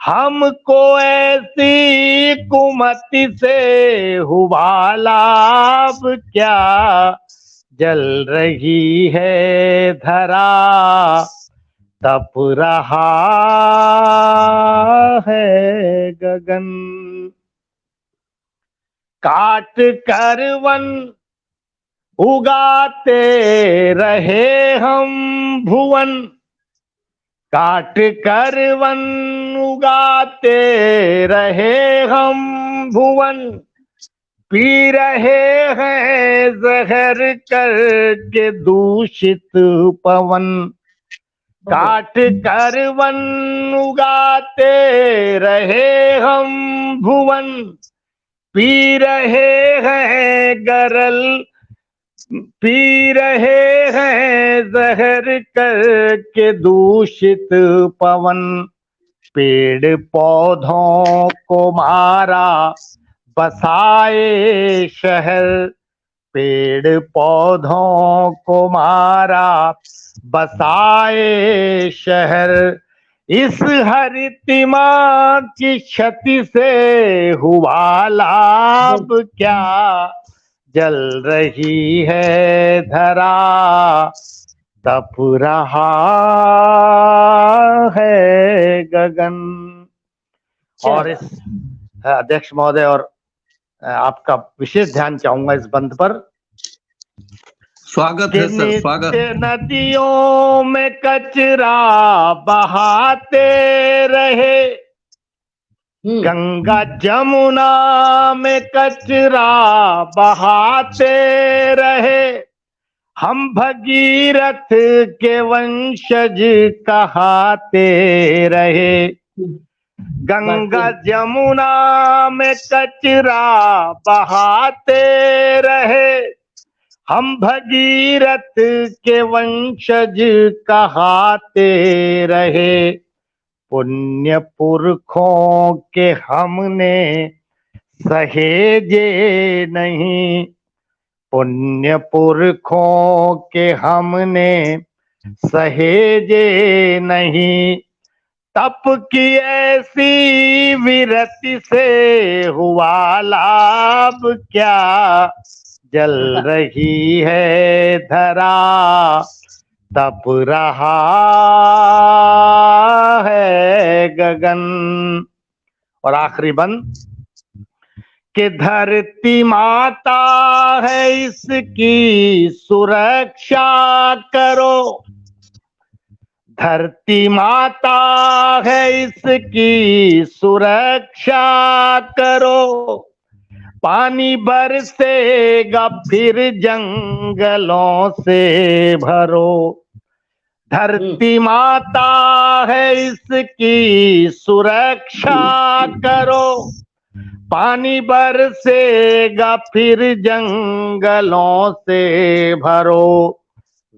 हमको ऐसी कुमति से हुआ लाभ क्या। जल रही है धरा, तप रहा है गगन। काट कर वन उगाते रहे हम भुवन, काट कर वन उगाते रहे हम भुवन। पी रहे हैं जहर करके दूषित पवन, काट कर वन उगाते रहे हम भुवन, पी रहे हैं गरल, पी रहे हैं जहर करके दूषित पवन। पेड़ पौधों को मारा बसाए शहर, पेड़ पौधों को मारा बसाए शहर। इस हरितिमा की क्षति से हुआ लाभ क्या, जल रही है धरा तप रहा है गगन। और इस अध्यक्ष महोदय और आपका विशेष ध्यान चाहूंगा इस बंद पर। स्वागत है सर, स्वागत। नदियों में कचरा बहाते रहे, गंगा जमुना में कचरा बहाते रहे, हम भगीरथ के वंशज कहाते रहे। गंगा जमुना में कचरा बहाते रहे, हम भगीरथ के वंशज कहाते रहे। पुण्य पुरखों के हमने सहेजे नहीं, पुण्य पुरखों के हमने सहेजे नहीं। तप की ऐसी विरति से हुआ लाभ क्या, जल रही है धरा तप रहा है गगन। और आखिरी बंद कि धरती माता है इसकी सुरक्षा करो, धरती माता है इसकी सुरक्षा करो। पानी बरसेगा फिर जंगलों से भरो, धरती माता है इसकी सुरक्षा करो। पानी बरसेगा फिर जंगलों से भरो।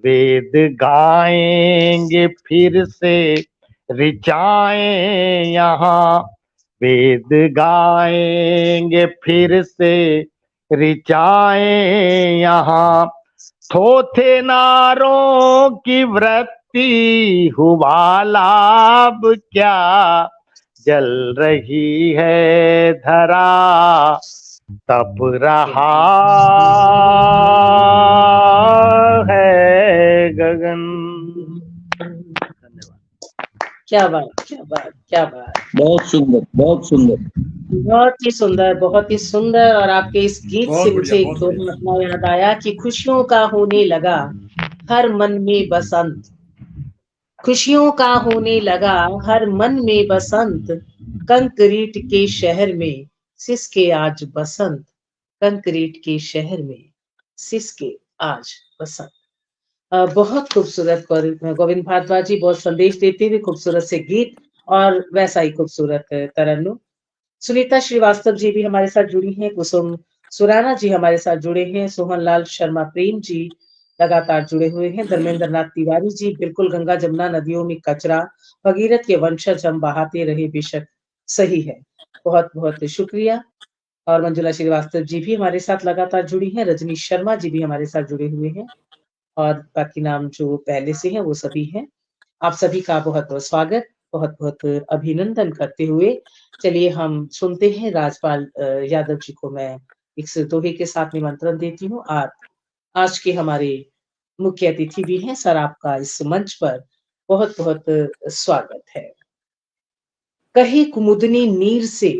वेद गाएंगे फिर से ऋचाएं यहाँ, वेद गाएंगे फिर से ऋचाएं यहाँ। थोथे नारों की वृत्ति हुआ लाभ क्या, जल रही है धरा तप रहा है गगन। क्या बात, क्या बात, क्या बात। बहुत सुंदर, बहुत सुंदर, बहुत ही सुंदर, बहुत ही सुंदर। और आपके इस गीत से मुझे एक दो अपना याद आया कि खुशियों का होने लगा हर मन में बसंत, खुशियों का होने लगा हर मन में बसंत। कंक्रीट के शहर में सिसके आज बसंत, कंक्रीट के शहर में सिसके आज बसंत। बहुत खूबसूरत गोविंद भारद्वाज जी, बहुत संदेश देते हुए खूबसूरत से गीत और वैसा ही खूबसूरत तरन्नुम। सुनीता श्रीवास्तव जी भी हमारे साथ जुड़ी हैं, कुसुम सुराना जी हमारे साथ जुड़े हैं, सोहन लाल शर्मा प्रेम जी लगातार जुड़े हुए हैं, धर्मेंद्र नाथ तिवारी जी बिल्कुल गंगा जमुना नदियों में कचरा भगीरथ के वंशज हम बहाते रहे, बेशक सही है, बहुत बहुत शुक्रिया। और मंजुला श्रीवास्तव जी भी हमारे साथ लगातार जुड़ी हैं, रजनी शर्मा जी भी हमारे साथ जुड़े हुए हैं और बाकी नाम जो पहले से हैं वो सभी हैं। आप सभी का बहुत बहुत स्वागत, बहुत बहुत अभिनंदन करते हुए चलिए हम सुनते हैं राजपाल यादव जी को मैं एक दोहे के साथ निमंत्रण देती हूँ। आज के हमारे मुख्य अतिथि भी हैं सर, आपका इस मंच पर बहुत बहुत स्वागत है। कहे कुमुदनी नीर से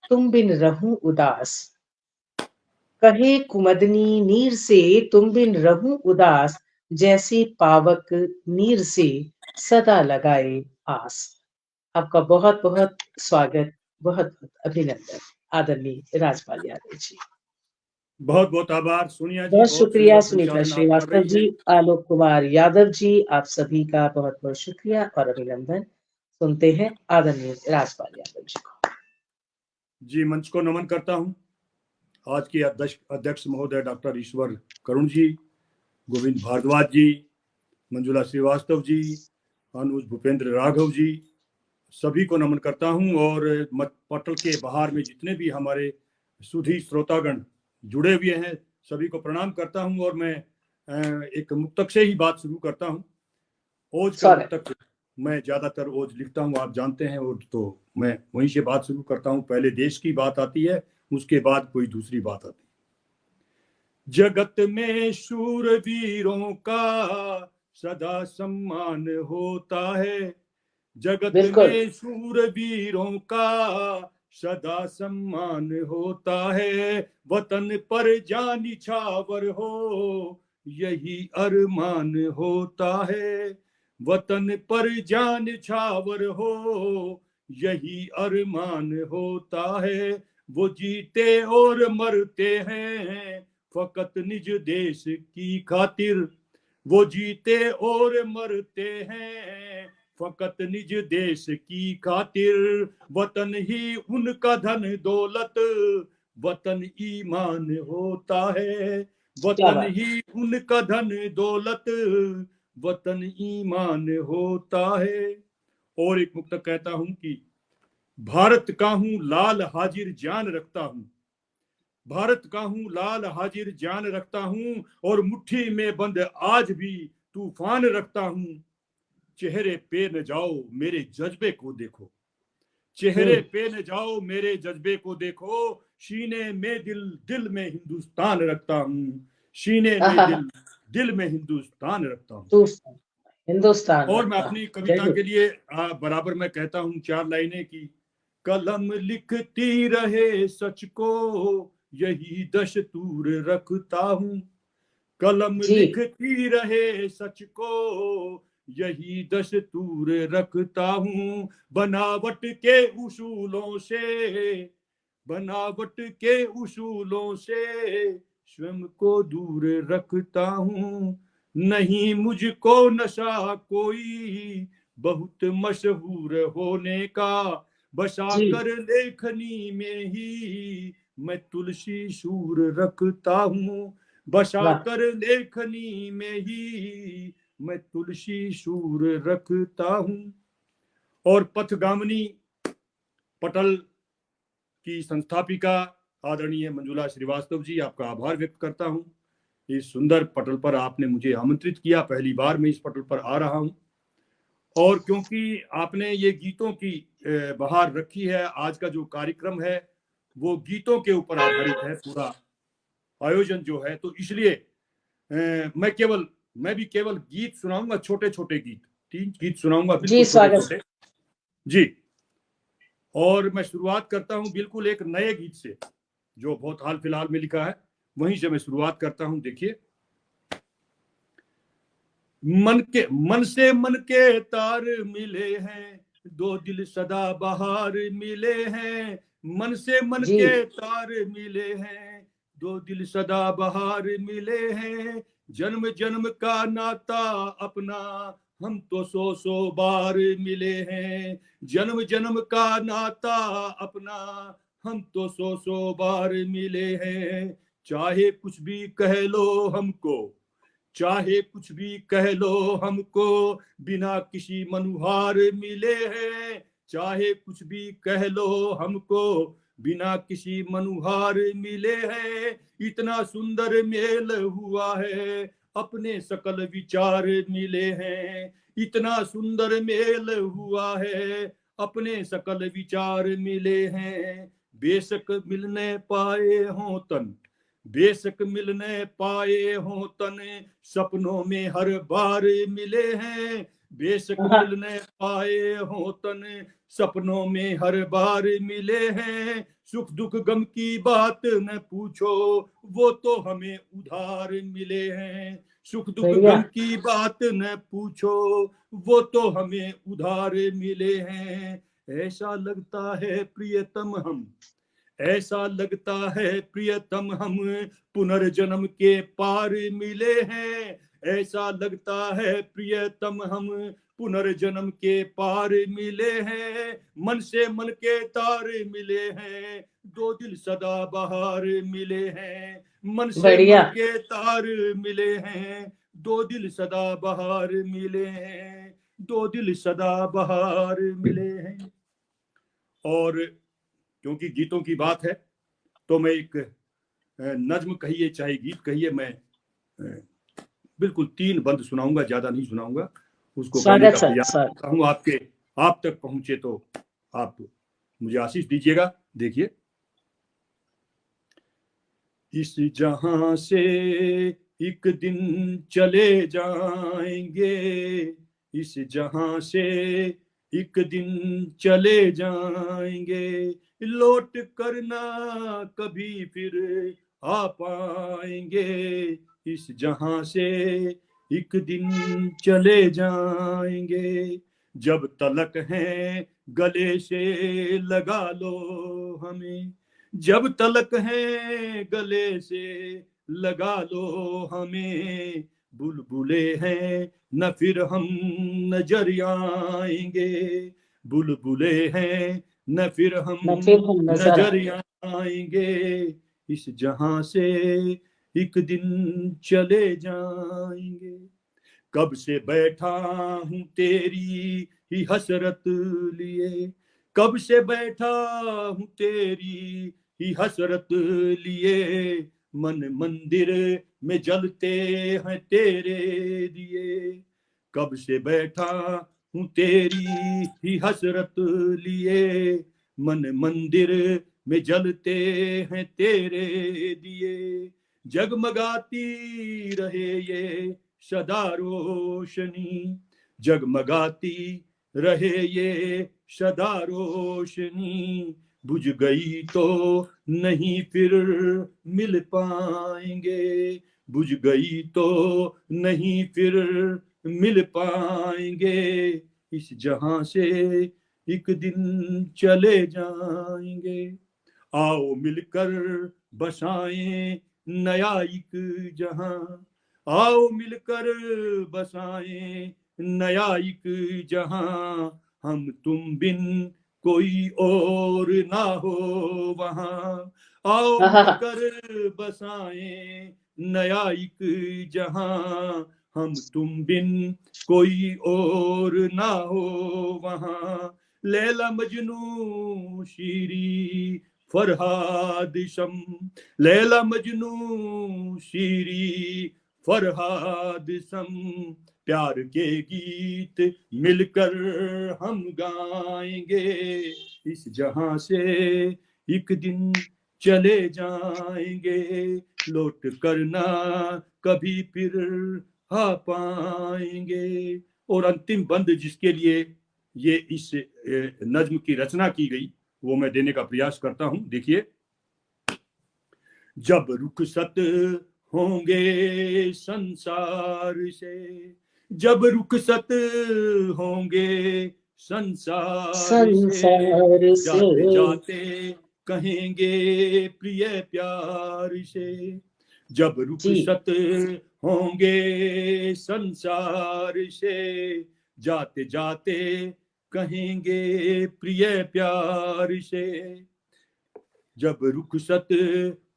तुम बिन रहूं उदास, कहे कुमुदनी नीर से तुम बिन रहूं उदास, जैसे पावक नीर से सदा लगाए आस। आपका बहुत बहुत स्वागत, बहुत बहुत अभिनंदन आदरणीय राजपाल यादव जी। बहुत बहुत आभार सोनिया जी, बहुत शुक्रिया सुंदर सुनीता संचालन आप कर श्रीवास्तव रही जी, हैं। आलोक कुमार यादव जी, आप सभी का बहुत बहुत शुक्रिया और अभिनंदन। सुनते हैं आदरणीय राजपाल यादव जी को। जी, मंच को नमन करता हूं। आज के अध्यक्ष महोदय डॉक्टर ईश्वर करुण जी, गोविंद भारद्वाज जी, मंजुला श्रीवास्तव जी, अनुज भूपेंद्र राघव जी, सभी को नमन करता हूं। और पटल के बाहर में जितने भी हमारे सुधी श्रोतागण जुड़े हुए हैं, सभी को प्रणाम करता हूं। और मैं एक मुक्तक से ही बात शुरू करता हूं। ओज का मुक्तक मैं ज्यादातर ओज लिखता हूं, आप जानते हैं, और तो मैं वहीं से बात शुरू करता हूं। पहले देश की बात आती है, उसके बाद कोई दूसरी बात आती है। जगत में शूरवीरों का सदा सम्मान होता है, जगत में शूरवीरों का सदा सम्मान होता है। वतन पर जान निछावर हो यही अरमान होता है, वतन पर जान निछावर हो यही अरमान होता है। वो जीते और मरते हैं फकत निज देश की खातिर, वो जीते और मरते हैं फकत निज देश की खातिर। वतन ही उनका धन दौलत, वतन ईमान होता है, वतन ही उनका धन दौलत, वतन ईमान होता है। और एक मुक्त कहता हूं कि भारत का हूं लाल हाजिर जान रखता हूं, भारत का हूं लाल हाजिर जान रखता हूं, और मुट्ठी में बंद आज भी तूफान रखता हूं। चेहरे पे न जाओ मेरे जज्बे को देखो, चेहरे पे न जाओ मेरे जज्बे को देखो। सीने में दिल, दिल में हिंदुस्तान रखता हूं, सीने में दिल, दिल में हिंदुस्तान रखता हूं। हिंदुस्तान। और मैं अपनी कविता के लिए बराबर मैं कहता हूं 4 लाइनें की। कलम लिखती रहे सच को यही दस्तूर रखता हूं, कलम लिखती रहे सच को यही दस्तूर रखता हूं। बनावट के उसूलों से, बनावट के उसूलों से स्वयं को दूर रखता हूं। नहीं मुझको नशा कोई बहुत मशहूर होने का, बसा कर लेखनी में ही मैं तुलसी सूर रखता हूं, बसा कर लेखनी में ही मैं तुलसी सूर रखता हूं। और पथगामिनी पटल की संस्थापिका आदरणीय मंजुला श्रीवास्तव जी, आपका आभार व्यक्त करता हूं। इस सुंदर पटल पर आपने मुझे आमंत्रित किया, पहली बार मैं इस पटल पर आ रहा हूं। और क्योंकि आपने ये गीतों की बहार रखी है, आज का जो कार्यक्रम है वो गीतों के ऊपर आधारित है पूरा आयोजन जो है, तो इसलिए मैं भी केवल गीत सुनाऊंगा, छोटे छोटे गीत, 3 गीत सुनाऊंगा, बिल्कुल छोटे छोटे जी। और मैं शुरुआत करता हूं बिल्कुल एक नए गीत से जो बहुत हाल फिलहाल में लिखा है, वहीं से मैं शुरुआत करता हूं। देखिए, मन से मन के तार मिले हैं, दो दिल सदा बहार मिले हैं। मन से मन के तार मिले हैं, दो दिल सदा बहार मिले हैं। जन्म जन्म का नाता अपना हम तो 100 बार मिले हैं, जन्म जन्म का नाता अपना हम तो 100 बार मिले हैं। चाहे कुछ भी कह लो हमको, चाहे कुछ भी कह लो हमको, बिना किसी मनुहार मिले हैं। चाहे कुछ भी कह लो हमको, बिना किसी मनुहार मिले हैं। इतना सुंदर मेल हुआ है, अपने सकल विचार मिले हैं। इतना सुंदर मेल हुआ है, अपने सकल विचार मिले हैं। बेशक मिलने पाए हों तन, बेशक मिलने पाए हों तन, सपनों में हर बार मिले हैं। बेशक मिलने पाए हों तन, सपनों में हर बार मिले हैं। सुख दुख गम की बात न पूछो, वो तो हमें उधार मिले हैं। सुख दुख गम की बात न पूछो, वो तो हमें उधार मिले हैं। ऐसा लगता है प्रियतम हम, ऐसा लगता है प्रियतम हम पुनर्जन्म के पार मिले हैं, ऐसा लगता है प्रियतम हम पुनर्जन्म के पार मिले हैं, मन से मन के तार मिले हैं, दो दिल सदा बहार मिले हैं, मन से मन के तार मिले हैं, दो दिल सदा बहार मिले हैं, दो दिल सदा बहार मिले हैं। और क्योंकि गीतों की बात है तो मैं एक नज्म कहिए चाहे गीत कहिए, मैं बिल्कुल 3 बंद सुनाऊंगा, ज्यादा नहीं सुनाऊंगा, उसको गाने का प्रयास करता हूँ, आप तक पहुंचे तो आप मुझे आशीष दीजिएगा। देखिए, इस जहां से एक दिन चले जाएंगे, इस जहां से एक दिन चले जाएंगे, लौट कर ना कभी फिर आ पाएंगे, इस जहां से एक दिन चले जाएंगे, जब तलक है गले से लगा लो हमें, जब तलक है गले से लगा लो हमें, बुलबुले हैं न फिर हम नजर आएंगे, बुलबुले हैं न फिर हम नजर आएंगे, इस जहां से एक दिन चले जाएंगे। कब से बैठा हूं तेरी ही हसरत लिए, कब से बैठा हूं तेरी ही हसरत लिए, मन मंदिर में जलते हैं तेरे दिए, कब से बैठा हूं तेरी ही हसरत लिए, मन मंदिर में जलते हैं तेरे दिए, जगमगाती रहे ये सदा रोशनी, जगमगाती रहे ये सदा रोशनी, बुझ गई तो नहीं फिर मिल पाएंगे, बुझ गई तो नहीं फिर मिल पाएंगे, इस जहां से एक दिन चले जाएंगे, आओ मिलकर बसाएं नया एक जहां, आओ मिलकर बसाएं नया एक जहां, हम तुम बिन कोई और ना हो वहां, आओ मिलकर बसाएं नया एक जहां, हम तुम बिन कोई और ना हो वहां, लैला मजनू शीरी फरहाद शम, लैला मजनू शीरी फरहाद सम, प्यार के गीत मिलकर हम गाएंगे, इस जहां से एक दिन चले जाएंगे, लौट करना कभी फिर आ पाएंगे। और अंतिम बंद जिसके लिए ये इस नज्म की रचना की गई वो मैं देने का प्रयास करता हूं। देखिए, जब रुखसत होंगे संसार से, जब रुखसत होंगे संसार से, जाते जाते कहेंगे प्रिय प्यार से, जब रुखसत होंगे संसार से, जाते जाते कहेंगे प्रिय प्यार से, जब रुखसत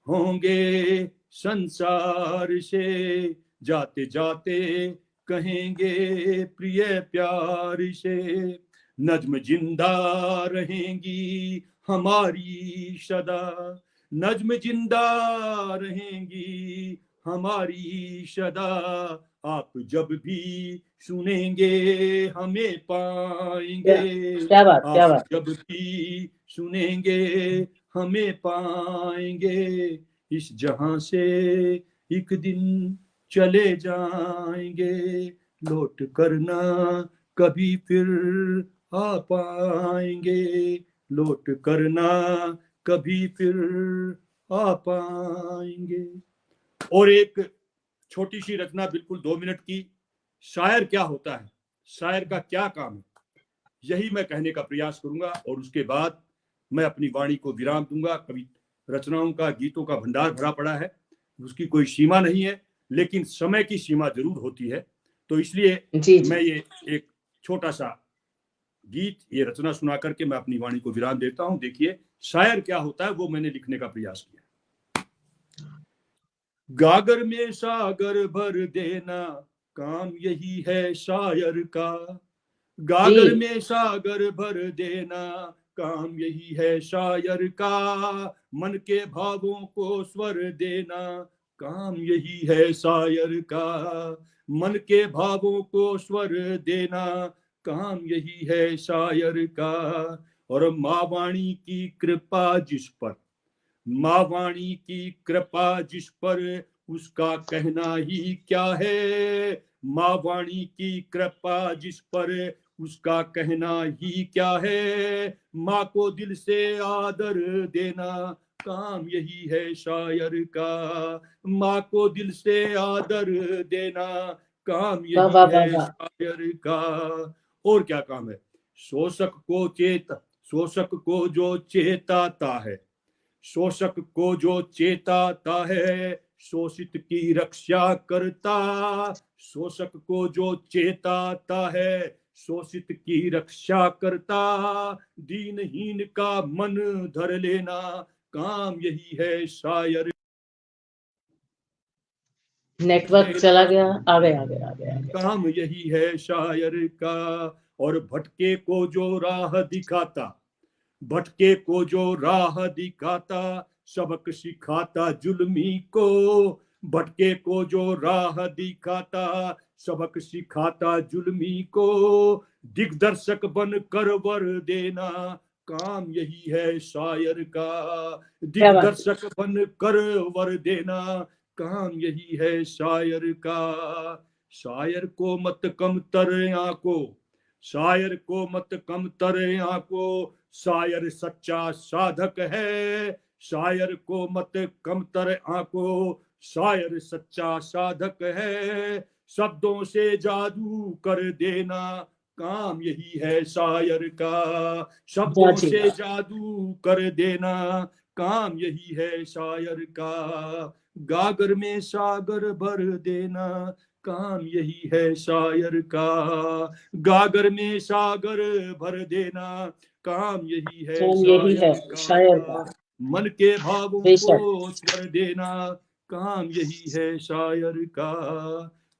होंगे संसार से, जाते जाते कहेंगे प्रिय प्यार से, नज्म जिंदा रहेंगी हमारी सदा, नज्म जिंदा रहेंगी हमारी सदा, आप जब भी सुनेंगे हमें पाएंगे, क्या बात, क्या बात। जब भी सुनेंगे हमें पाएंगे, इस जहां से एक दिन चले जाएंगे, लौट करना कभी फिर आ पाएंगे, लौट करना कभी फिर आ पाएंगे। और एक छोटी सी रचना बिल्कुल 2 मिनट की, शायर क्या होता है, शायर का क्या काम है, यही मैं कहने का प्रयास करूंगा। और उसके बाद मैं अपनी वाणी को विराम दूंगा। कवि रचनाओं का, गीतों का भंडार भरा पड़ा है, उसकी कोई सीमा नहीं है, लेकिन समय की सीमा जरूर होती है। तो इसलिए मैं ये एक छोटा सा गीत, ये रचना सुना करके मैं अपनी वाणी को विराम देता हूं। देखिए शायर क्या होता है, वो मैंने लिखने का प्रयास किया। गागर में सागर भर देना, काम यही है शायर का। गागर में सागर भर देना, काम यही है शायर का। मन के भावों को स्वर देना, काम यही है शायर का। मन के भावों को स्वर देना, काम यही है शायर का। और माँ वाणी की कृपा जिस पर, माँ वाणी की कृपा जिस पर, उसका कहना ही क्या है। माँ वाणी की कृपा जिस पर, उसका कहना ही क्या है। माँ को दिल से आदर देना, काम यही है शायर का। माँ को दिल से आदर देना, काम यही है शायर का। और क्या काम है? शोषक को जो चेताता है, शोषक को जो चेताता है, शोषित की रक्षा करता। शोषक को जो चेताता है, शोषित की रक्षा करता। दीनहीन का मन धर लेना, काम यही है शायर। नेटवर्क चला गया, आ गया। काम यही है शायर का। और भटके को जो राह दिखाता, भटके को जो राह दिखाता, सबक सिखाता जुल्मी को। भटके को जो राह दिखाता, सबक सिखाता जुल्मी को। दिग्दर्शक बन कर वर देना, काम यही है शायर का। दिग्दर्शक बन कर वर देना, काम यही है शायर का। शायर को मत कम तर आंको, शायर को मत कम तर आंको, शायर सच्चा साधक है। शायर को मत कम तर आंको, शायर सच्चा साधक है। शब्दों से जादू कर देना, काम यही है शायर का। शब्दों से जादू कर देना, काम यही है शायर का। गागर में सागर भर देना, काम यही है शायर का। गागर में सागर भर देना, काम यही है शायर का। मन के भावों को स्वर देना, काम यही है शायर का।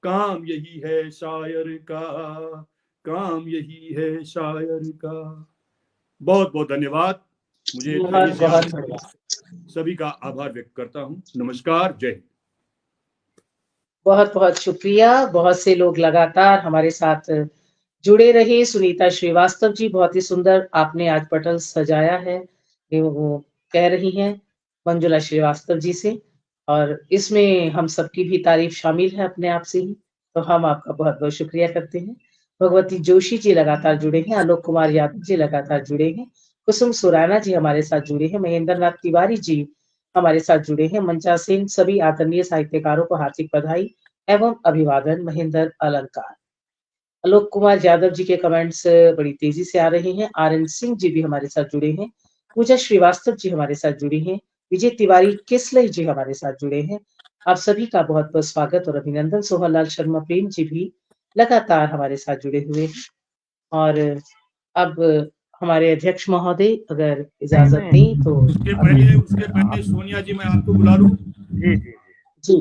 काम यही है शायर का, काम यही है शायर का। बहुत बहुत धन्यवाद। मुझे सभी का आभार व्यक्त करता हूँ। नमस्कार, जय हिंद। बहुत बहुत शुक्रिया। बहुत से लोग लगातार हमारे साथ जुड़े रहे। सुनीता श्रीवास्तव जी, बहुत ही सुंदर आपने आज पटल सजाया है, वो कह रही हैं मंजुला श्रीवास्तव जी से, और इसमें हम सबकी भी तारीफ शामिल है अपने आप से ही, तो हम आपका बहुत बहुत शुक्रिया करते हैं। भगवती जोशी जी लगातार जुड़े हैं, आलोक कुमार यादव जी लगातार जुड़े हैं, कुसुम सुराना जी हमारे साथ जुड़े हैं, महेंद्र नाथ तिवारी जी हमारे साथ जुड़े हैं, मंचा सिंह, सभी आदरणीय साहित्यकारों को हार्दिक बधाई एवं अभिवादन। महेंद्र अलंकार, आलोक कुमार यादव जी के कमेंट्स बड़ी तेजी से आ रहे हैं। आर.एन. सिंह जी भी हमारे साथ जुड़े हैं, पूजा श्रीवास्तव जी हमारे साथ जुड़ी हैं, विजय तिवारी किसलई जी हमारे साथ जुड़े हैं। आप सभी का बहुत बहुत स्वागत और अभिनंदन। सोहनलाल शर्मा प्रेम जी भी लगातार हमारे साथ जुड़े हुए। और अब हमारे अध्यक्ष महोदय अगर इजाजत दें तो उसके पहले सोनिया जी मैं आपको बुला लूं। जी,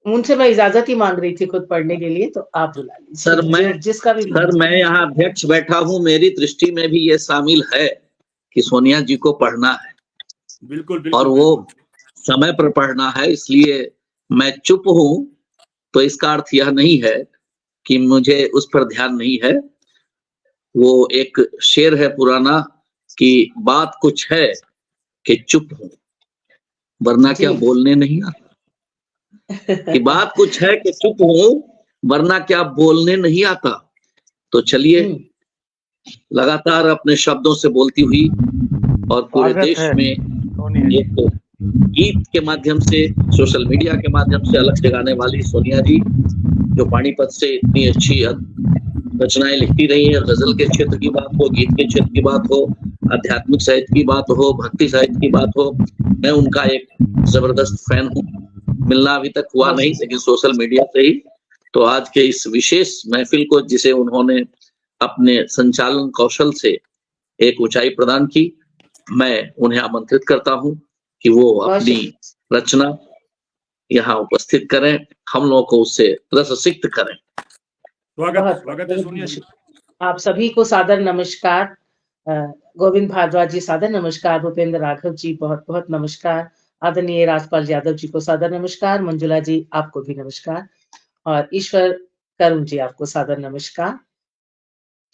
उनसे मैं इजाजत ही मांग रही थी खुद पढ़ने के लिए, तो आप बुला लीजिए। सर मैं यहाँ अध्यक्ष बैठा हूँ, मेरी दृष्टि में भी ये शामिल है कि सोनिया जी को पढ़ना है। बिल्कुल और वो समय पर पढ़ना है, इसलिए मैं चुप हूँ। तो इसका अर्थ यह नहीं है कि मुझे उस पर ध्यान नहीं है। वो एक शेर है पुराना कि बात कुछ है कि चुप हूँ, वरना क्या बोलने नहीं आता। कि बात कुछ है कि चुप हूँ, वरना क्या बोलने नहीं आता। तो चलिए लगातार अपने शब्दों से बोलती हुई और पूरे देश में एक गीत के माध्यम से, सोशल मीडिया के माध्यम से अलग जगाने वाली सोनिया जी, जो पानीपत से इतनी अच्छी रचनाएं लिखती रही हैं, गजल के क्षेत्र की बात हो, गीत के क्षेत्र की बात हो, आध्यात्मिक साहित्य की बात हो, भक्ति साहित्य की बात हो, मैं उनका एक जबरदस्त फैन हूँ। मिलना अभी तक हुआ नहीं, लेकिन सोशल मीडिया से ही। तो आज के इस विशेष महफिल को, जिसे उन्होंने अपने संचालन कौशल से एक ऊंचाई प्रदान की, मैं उन्हें आमंत्रित करता हूं कि वो अपनी रचना यहाँ उपस्थित करें, हम लोगों को उससे रससिक्त करें। स्वागत है सोनिया जी। आप सभी को सादर नमस्कार। गोविंद भारद्वाज जी सादर नमस्कार। भूपेंद्र राघव जी बहुत बहुत नमस्कार। आदरणीय राजपाल यादव जी को सादर नमस्कार। मंजुला जी आपको भी नमस्कार, और ईश्वर करुण जी आपको सादर नमस्कार।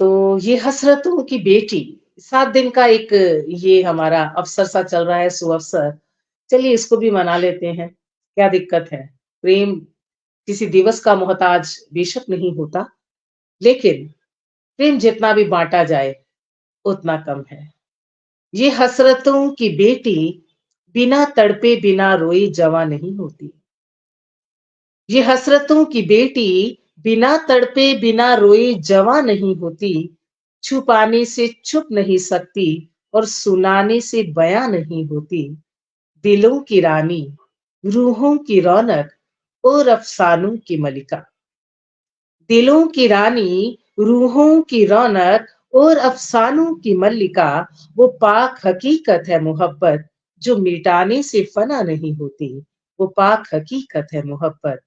तो ये हसरतों की बेटी 7 दिन का एक ये हमारा अवसर सा चल रहा है, सुअवसर। चलिए इसको भी मना लेते हैं, क्या दिक्कत है। प्रेम किसी दिवस का मोहताज बेशक नहीं होता, लेकिन प्रेम जितना भी बांटा जाए उतना कम है। ये हसरतों की बेटी बिना तड़पे बिना रोई जवां नहीं होती। ये हसरतों की बेटी बिना तड़पे बिना रोई जवां नहीं होती। छुपाने से छुप नहीं सकती और सुनाने से बयां नहीं होती। दिलों की रानी, रूहों की रौनक और अफसानों की मलिका। दिलों की रानी, रूहों की रौनक और अफसानों की मल्लिका, वो पाक हकीकत है मोहब्बत जो मिटाने से फना नहीं होती। वो पाक हकीकत है मोहब्बत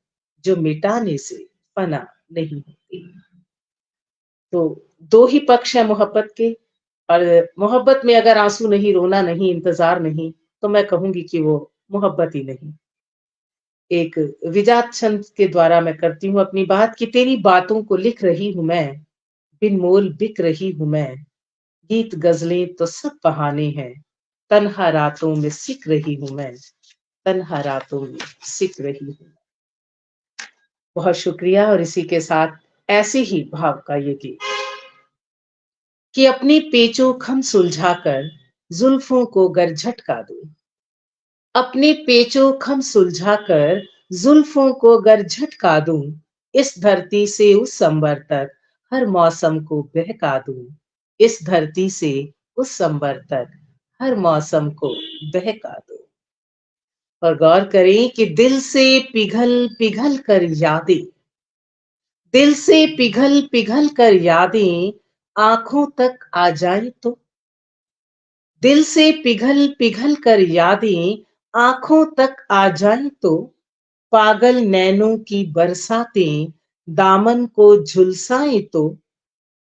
जो मिटाने से फना नहीं होती। तो 2 ही पक्ष है मोहब्बत के, और मोहब्बत में अगर आंसू नहीं, रोना नहीं, इंतजार नहीं, तो मैं कहूंगी कि वो मोहब्बत ही नहीं। एक विजात छंद के द्वारा मैं करती हूँ अपनी बात कि तेरी बातों को लिख रही हूं मैं, बिन मोल बिक रही हूं मैं। गीत गजलें तो सब बहाने हैं, तन्हा रातों में सिक रही हूं मैं, तन्हा रातों में सिक रही हूं। बहुत शुक्रिया। और इसी के साथ ऐसे ही भाव का ये गीत कि अपनी पेचो खम सुलझाकर जुल्फों को गर झटका दूं। अपने पेचो खम सुलझाकर जुल्फों को गर झटका दूं। इस धरती से उस संबर तक हर मौसम को बहका दूं। इस धरती से उस संबर तक हर मौसम को बहका दूं। और गौर करें कि दिल से पिघल पिघल कर यादें, दिल से पिघल पिघल कर यादें आंखों तक आ जाए तो। दिल से पिघल पिघल कर यादें आंखों तक आ जाए तो। पागल नैनों की बरसातें दामन को झुलसाए तो।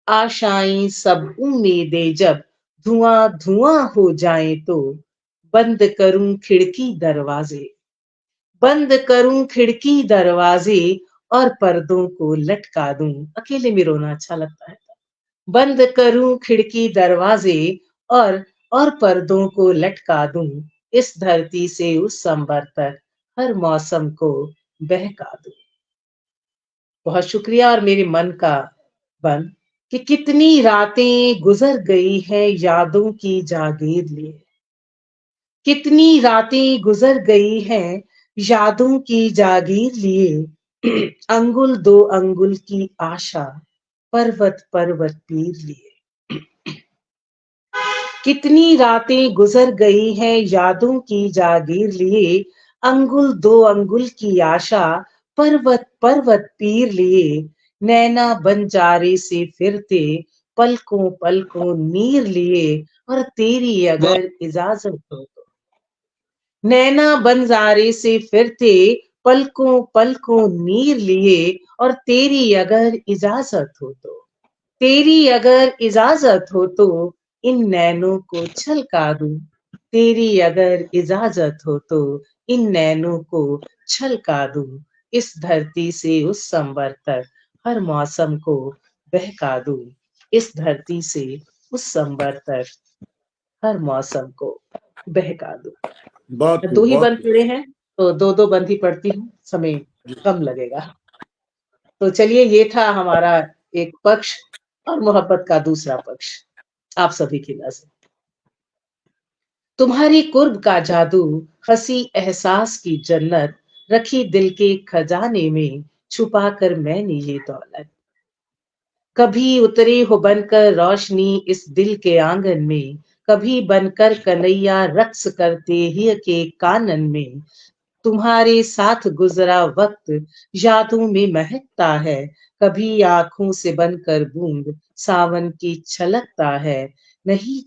आशाएं सब उम्मीदें जब धुआं धुआं हो जाए तो। बंद करूं खिड़की दरवाजे, बंद करूं खिड़की दरवाजे और पर्दों को लटका दूं। अकेले में रोना अच्छा लगता है। बंद करूं खिड़की दरवाजे और पर्दों को लटका दूं। इस धरती से उस संबर तक हर मौसम को बहका दूं। बहुत शुक्रिया। और मेरे मन का बन कि कितनी रातें गुजर गई है यादों की जागीर लिए। कितनी रातें गुजर गई हैं यादों की जागीर लिए। अंगुल 2 अंगुल की आशा पर्वत पर्वत पीर लिए। कितनी रातें गुजर गई हैं यादों की जागीर लिए। अंगुल 2 अंगुल की आशा पर्वत पर्वत पीर लिए। नैना बंजारे से फिरते पलकों पलकों नीर लिए। और तेरी अगर इजाजत हो तो। नैना बंजारे से फिरते पलकों पलकों नीर लिए। और तेरी अगर इजाजत हो तो, तेरी अगर इजाजत हो तो इन नैनों को छलका दूं। तेरी अगर इजाजत हो तो इन नैनों को छलका दूं। इस धरती से उस संबर तक हर मौसम को बहका दूं। इस धरती से उस संबर तक हर मौसम को बहका दूं। बहुत 2 ही बंद खूब। पढ़े हैं, तो 2-2 बंद ही पढ़ती हूँ, समय कम लगेगा। तो चलिए, ये था हमारा एक पक्ष और मोहब्बत का दूसरा पक्ष आप सभी की नजर। तुम्हारी कुर्ब का जादू, हंसी एहसास की जन्नत, रखी दिल के खजाने में छुपा कर मैंने ये दौलत। कभी उतरे हो बनकर रोशनी इस दिल के आंगन में, कभी बनकर कन्हैया रक्स करते ही के कानन में। तुम्हारे साथ गुजरा वक्त यादों में महकता है, कभी आंखों से बनकर बूंद सावन की छलकता है। नहीं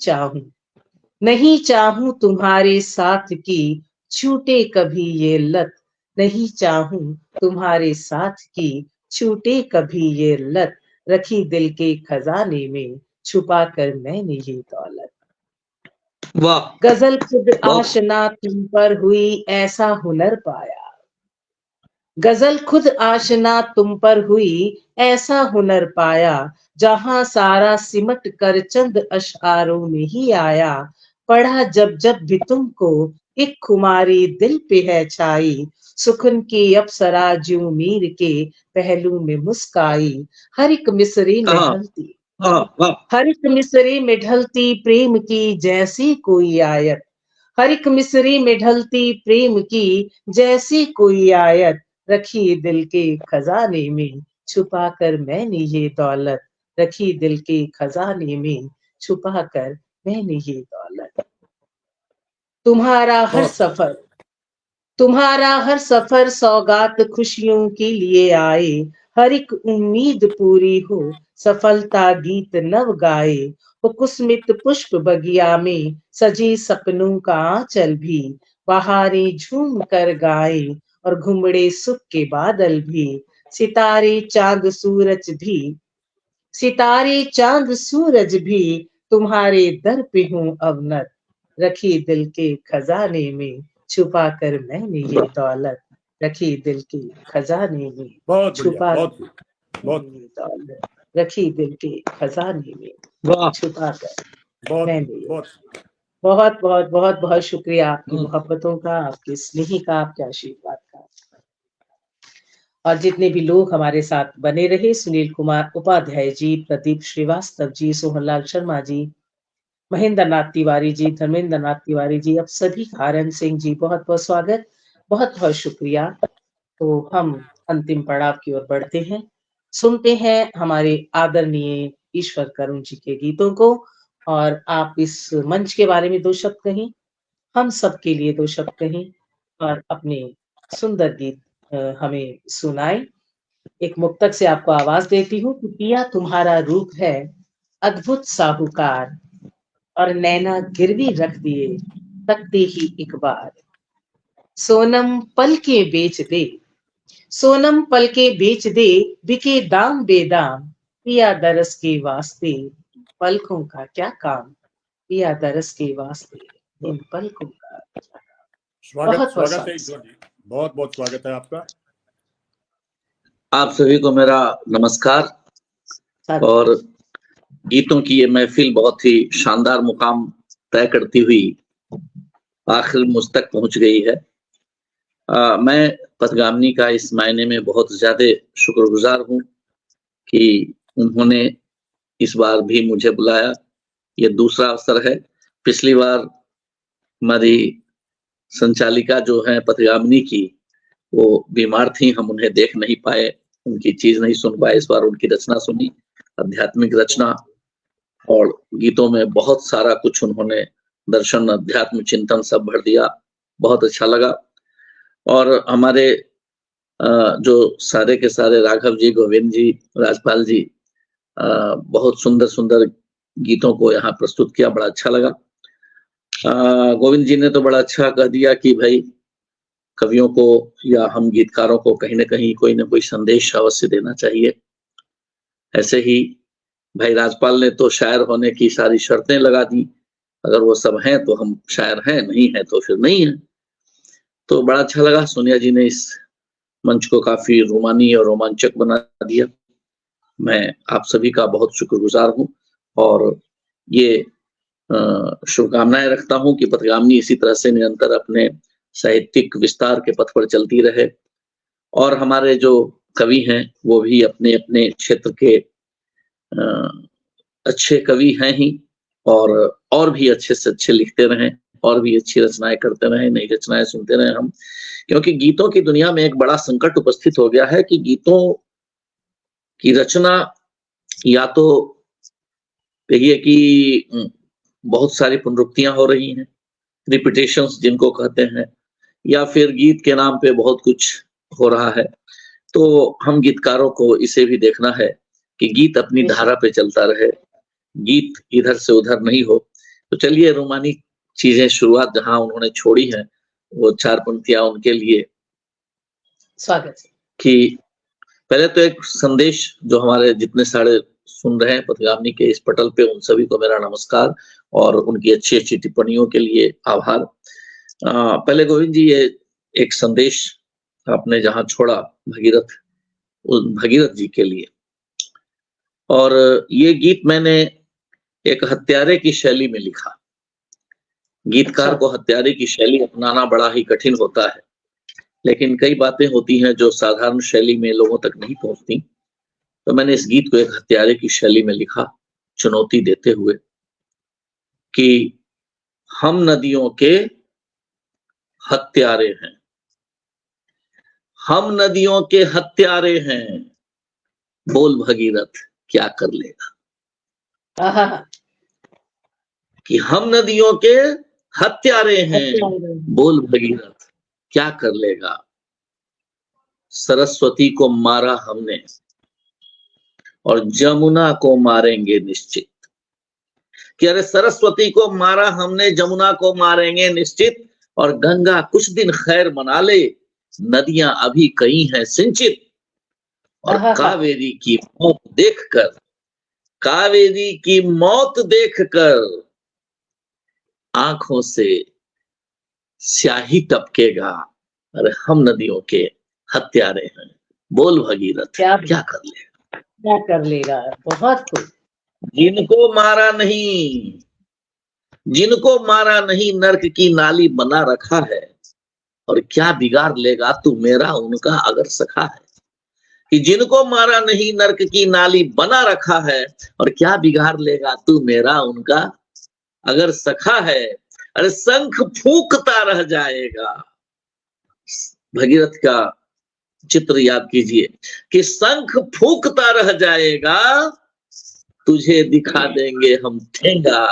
चाहूं तुम्हारे साथ की छूटे कभी ये लत, नहीं चाहूं तुम्हारे साथ की छूटे कभी ये लत, रखी दिल के खजाने में छुपा कर मैंने ये दौलत। वाह, गजल खुद बहुत आशना तुम पर हुई ऐसा हुनर पाया, गजल खुद आशना तुम पर हुई ऐसा हुनर पाया, जहां सारा सिमट कर चंद अशआरों में ही आया। पढ़ा जब जब भी तुमको एक खुमारी दिल पे है छाई, सुखन की अप्सरा ज्यों मीर के पहलू में मुस्काई। हर एक मिसरी में हाँ, ढलती, वाह, हर एक मिसरी में ढलती प्रेम की जैसी कोई आयत, हर एक मिसरी में ढलती प्रेम की जैसी कोई आयत, रखी दिल के खजाने में छुपा कर मैंने ये दौलत, रखी दिल के खजाने में छुपा कर मैंने ये दौलत। तुम्हारा हर बहुत सफर, तुम्हारा हर सफर सौगात खुशियों के लिए आए, हर एक उम्मीद पूरी हो सफलता गीत नव गाए। वो कुसमित पुष्प बगिया में सजी सपनों का आंचल भी, बहारें झूम कर गाए और घुमड़े सुख के बादल भी। सितारे चांद सूरज भी, सितारे चांद सूरज भी तुम्हारे दर पे हूँ अवनत, रखी दिल के खजाने में छुपा कर मैंने ये दौलत, रखी दिल के खजाने में बहुत बढ़िया, छुपा बहुत मैंने ये दौलत, रखी दिल के खजाने में वाह, छुपा कर बहुत मैंने ये। बहुत बहुत बहुत बहुत बहुत शुक्रिया आपकी मोहब्बतों का, आपके स्नेह का, आपके आशीर्वाद का। और जितने भी लोग हमारे साथ बने रहे, सुनील कुमार उपाध्याय जी, प्रदीप श्रीवास्तव जी, सोहनलाल शर्मा जी, महेंद्र नाथ तिवारी जी, धर्मेंद्र नाथ तिवारी जी, अब सभी का, आरएन सिंह जी, बहुत बहुत स्वागत, बहुत बहुत शुक्रिया। तो हम अंतिम पड़ाव की ओर बढ़ते हैं, सुनते हैं हमारे आदरणीय ईश्वर करुण जी के गीतों को। और आप इस मंच के बारे में दो शब्द कहें, हम सब के लिए दो शब्द कहें और अपने सुंदर गीत हमें सुनाएं। एक मुक्तक से आपको आवाज देती हूँ कि पिया तुम्हारा रूप है अद्भुत साहूकार, और नैना गिरवी रख दिए तकते ही एक बार। सोनम पल के बेच दे, सोनम पल के बेच दे, बिके दाम बेदाम, पिया दरस के वास्ते पलकों का क्या काम, पिया दरस के वास्ते इन पलकों का। स्वागत, स्वागत है ईश्वर जी, बहुत बहुत स्वागत है आपका। आप सभी को मेरा नमस्कार। और गीतों की ये महफिल बहुत ही शानदार मुकाम तय करती हुई आखिर मुझ तक पहुंच गई है। मैं पथगामिनी का इस मायने में बहुत ज्यादा शुक्रगुजार हूं कि उन्होंने इस बार भी मुझे बुलाया। ये दूसरा अवसर है। पिछली बार हमारी संचालिका जो है पथगामिनी की, वो बीमार थी, हम उन्हें देख नहीं पाए, उनकी चीज नहीं सुन पाए। इस बार उनकी रचना सुनी, आध्यात्मिक रचना, और गीतों में बहुत सारा कुछ उन्होंने दर्शन, अध्यात्म, चिंतन सब भर दिया। बहुत अच्छा लगा। और हमारे जो सारे के सारे राघव जी, गोविंद जी, राजपाल जी, बहुत सुंदर सुंदर गीतों को यहाँ प्रस्तुत किया, बड़ा अच्छा लगा। गोविंद जी ने तो बड़ा अच्छा कह दिया कि भाई कवियों को या हम गीतकारों को कहीं ना कहीं कोई ना कोई संदेश अवश्य देना चाहिए। ऐसे ही भाई राजपाल ने तो शायर होने की सारी शर्तें लगा दी, अगर वो सब हैं तो हम शायर हैं, नहीं है तो फिर नहीं है। तो बड़ा अच्छा लगा, सोनिया जी ने इस मंच को काफी रोमानी और रोमांचक बना दिया। मैं आप सभी का बहुत शुक्रगुजार हूँ और ये शुभकामनाएं रखता हूँ कि पथगामिनी इसी तरह से निरंतर अपने साहित्यिक विस्तार के पथ पर चलती रहे, और हमारे जो कवि हैं वो भी अपने अपने क्षेत्र के अच्छे कवि हैं ही, और भी अच्छे से अच्छे लिखते रहें, और भी अच्छी रचनाएं करते रहें, नई रचनाएं सुनते रहें हम। क्योंकि गीतों की दुनिया में एक बड़ा संकट उपस्थित हो गया है कि गीतों की रचना या तो देखिए कि बहुत सारी पुनरुक्तियां हो रही हैं, रिपीटेशंस जिनको कहते हैं, या फिर गीत के नाम पे बहुत कुछ हो रहा है। तो हम गीतकारों को इसे भी देखना है कि गीत अपनी धारा पे चलता रहे, गीत इधर से उधर नहीं हो। तो चलिए रोमानी चीजें शुरुआत जहां उन्होंने छोड़ी है, वो 4 पंक्तियां उनके लिए स्वागत कि पहले तो एक संदेश जो हमारे जितने सारे सुन रहे हैं पथगामी के इस पटल पे, उन सभी को मेरा नमस्कार और उनकी अच्छी अच्छी टिप्पणियों के लिए आभार। पहले गोविंद जी, ये एक संदेश आपने जहां छोड़ा भगीरथ जी के लिए, और ये गीत मैंने एक हत्यारे की शैली में लिखा। गीतकार को हत्यारे की शैली अपनाना बड़ा ही कठिन होता है, लेकिन कई बातें होती हैं जो साधारण शैली में लोगों तक नहीं पहुंचती। तो मैंने इस गीत को एक हत्यारे की शैली में लिखा, चुनौती देते हुए कि हम नदियों के हत्यारे हैं, हम नदियों के हत्यारे हैं, बोल भगीरथ क्या कर लेगा। कि हम नदियों के हत्यारे हैं, बोल भगीरथ क्या कर लेगा। सरस्वती को मारा हमने और जमुना को मारेंगे निश्चित। कि अरे सरस्वती को मारा हमने, जमुना को मारेंगे निश्चित, और गंगा कुछ दिन खैर मना ले, नदियां अभी कई हैं सिंचित। और कावेरी की मौत देखकर, कावेरी की मौत देखकर आंखों से स्याही टपकेगा। अरे हम नदियों के हत्यारे हैं, बोल भगीरथ क्या कर लेगा, क्या कर लेगा। बहुत कुछ। जिनको मारा नहीं, जिनको मारा नहीं, नर्क की नाली बना रखा है, और क्या बिगाड़ लेगा तू मेरा उनका अगर सखा है। कि जिनको मारा नहीं, नर्क की नाली बना रखा है, और क्या बिगाड़ लेगा तू मेरा उनका अगर सखा है। अरे शंख फूंकता रह जाएगा। भगीरथ का चित्र याद कीजिए कि शंख फूंकता रह जाएगा, तुझे दिखा देंगे हम ठेंगा,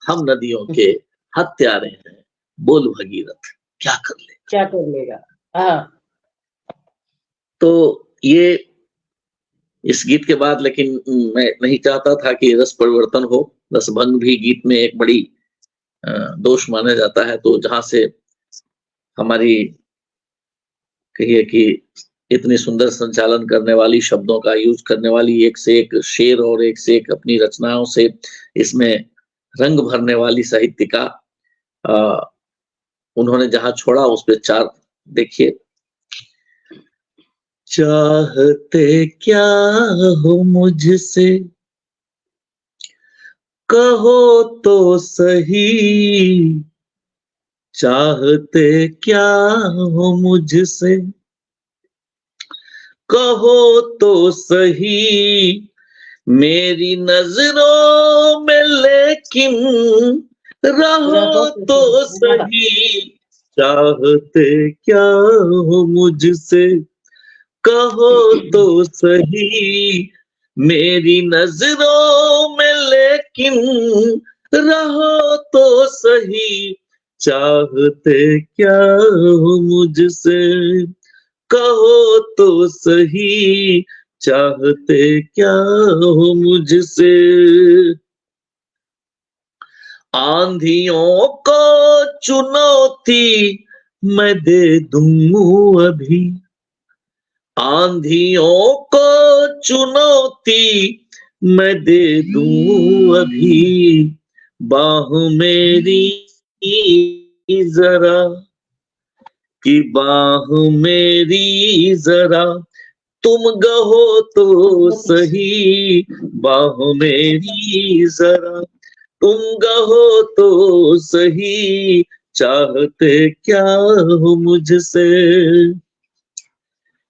हम नदियों के हत्यारे हैं, बोल भगीरथ क्या कर लेगा, क्या कर लेगा। तो ये इस गीत के बाद, लेकिन मैं नहीं चाहता था कि रस परिवर्तन हो। रसभंग भी गीत में एक बड़ी दोष माना जाता है। तो जहां से हमारी कहिए कि इतनी सुंदर संचालन करने वाली, शब्दों का यूज करने वाली, एक से एक शेर और एक से एक अपनी रचनाओं से इसमें रंग भरने वाली साहित्यिका, उन्होंने जहां छोड़ा उस पे 4 देखिए। चाहते क्या हो मुझसे, कहो तो सही, चाहते क्या हो मुझसे, कहो तो सही, मेरी नजरों में लेकिन रहो तो सही। चाहते क्या हो मुझसे, कहो तो सही, मेरी नजरों में लेकिन रहो तो सही। चाहते क्या हो मुझसे, कहो तो सही, चाहते क्या हो मुझसे। आंधियों को चुनौती मैं दे दूं अभी, आंधियों को चुनौती मैं दे दूं अभी, बाह मेरी जरा, कि बाह मेरी जरा, तुम गहो तो सही, बाह मेरी जरा, तुम गहो तो सही। चाहते क्या हो मुझसे,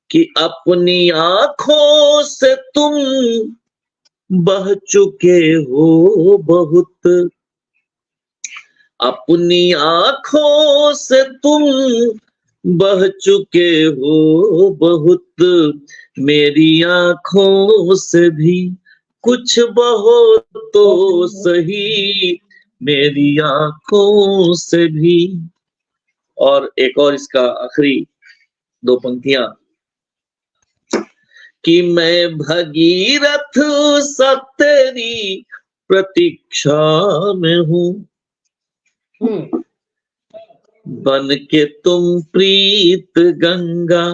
कि अपनी आंखों से तुम बह चुके हो बहुत, अपनी आंखों से तुम बह चुके हो बहुत, मेरी आंखों से भी कुछ बहो तो सही, मेरी आंखों से भी। और एक और इसका आखिरी 2 पंक्तियां कि मैं भगीरथ सा तेरी प्रतीक्षा में हूँ, बन के तुम प्रीत गंगा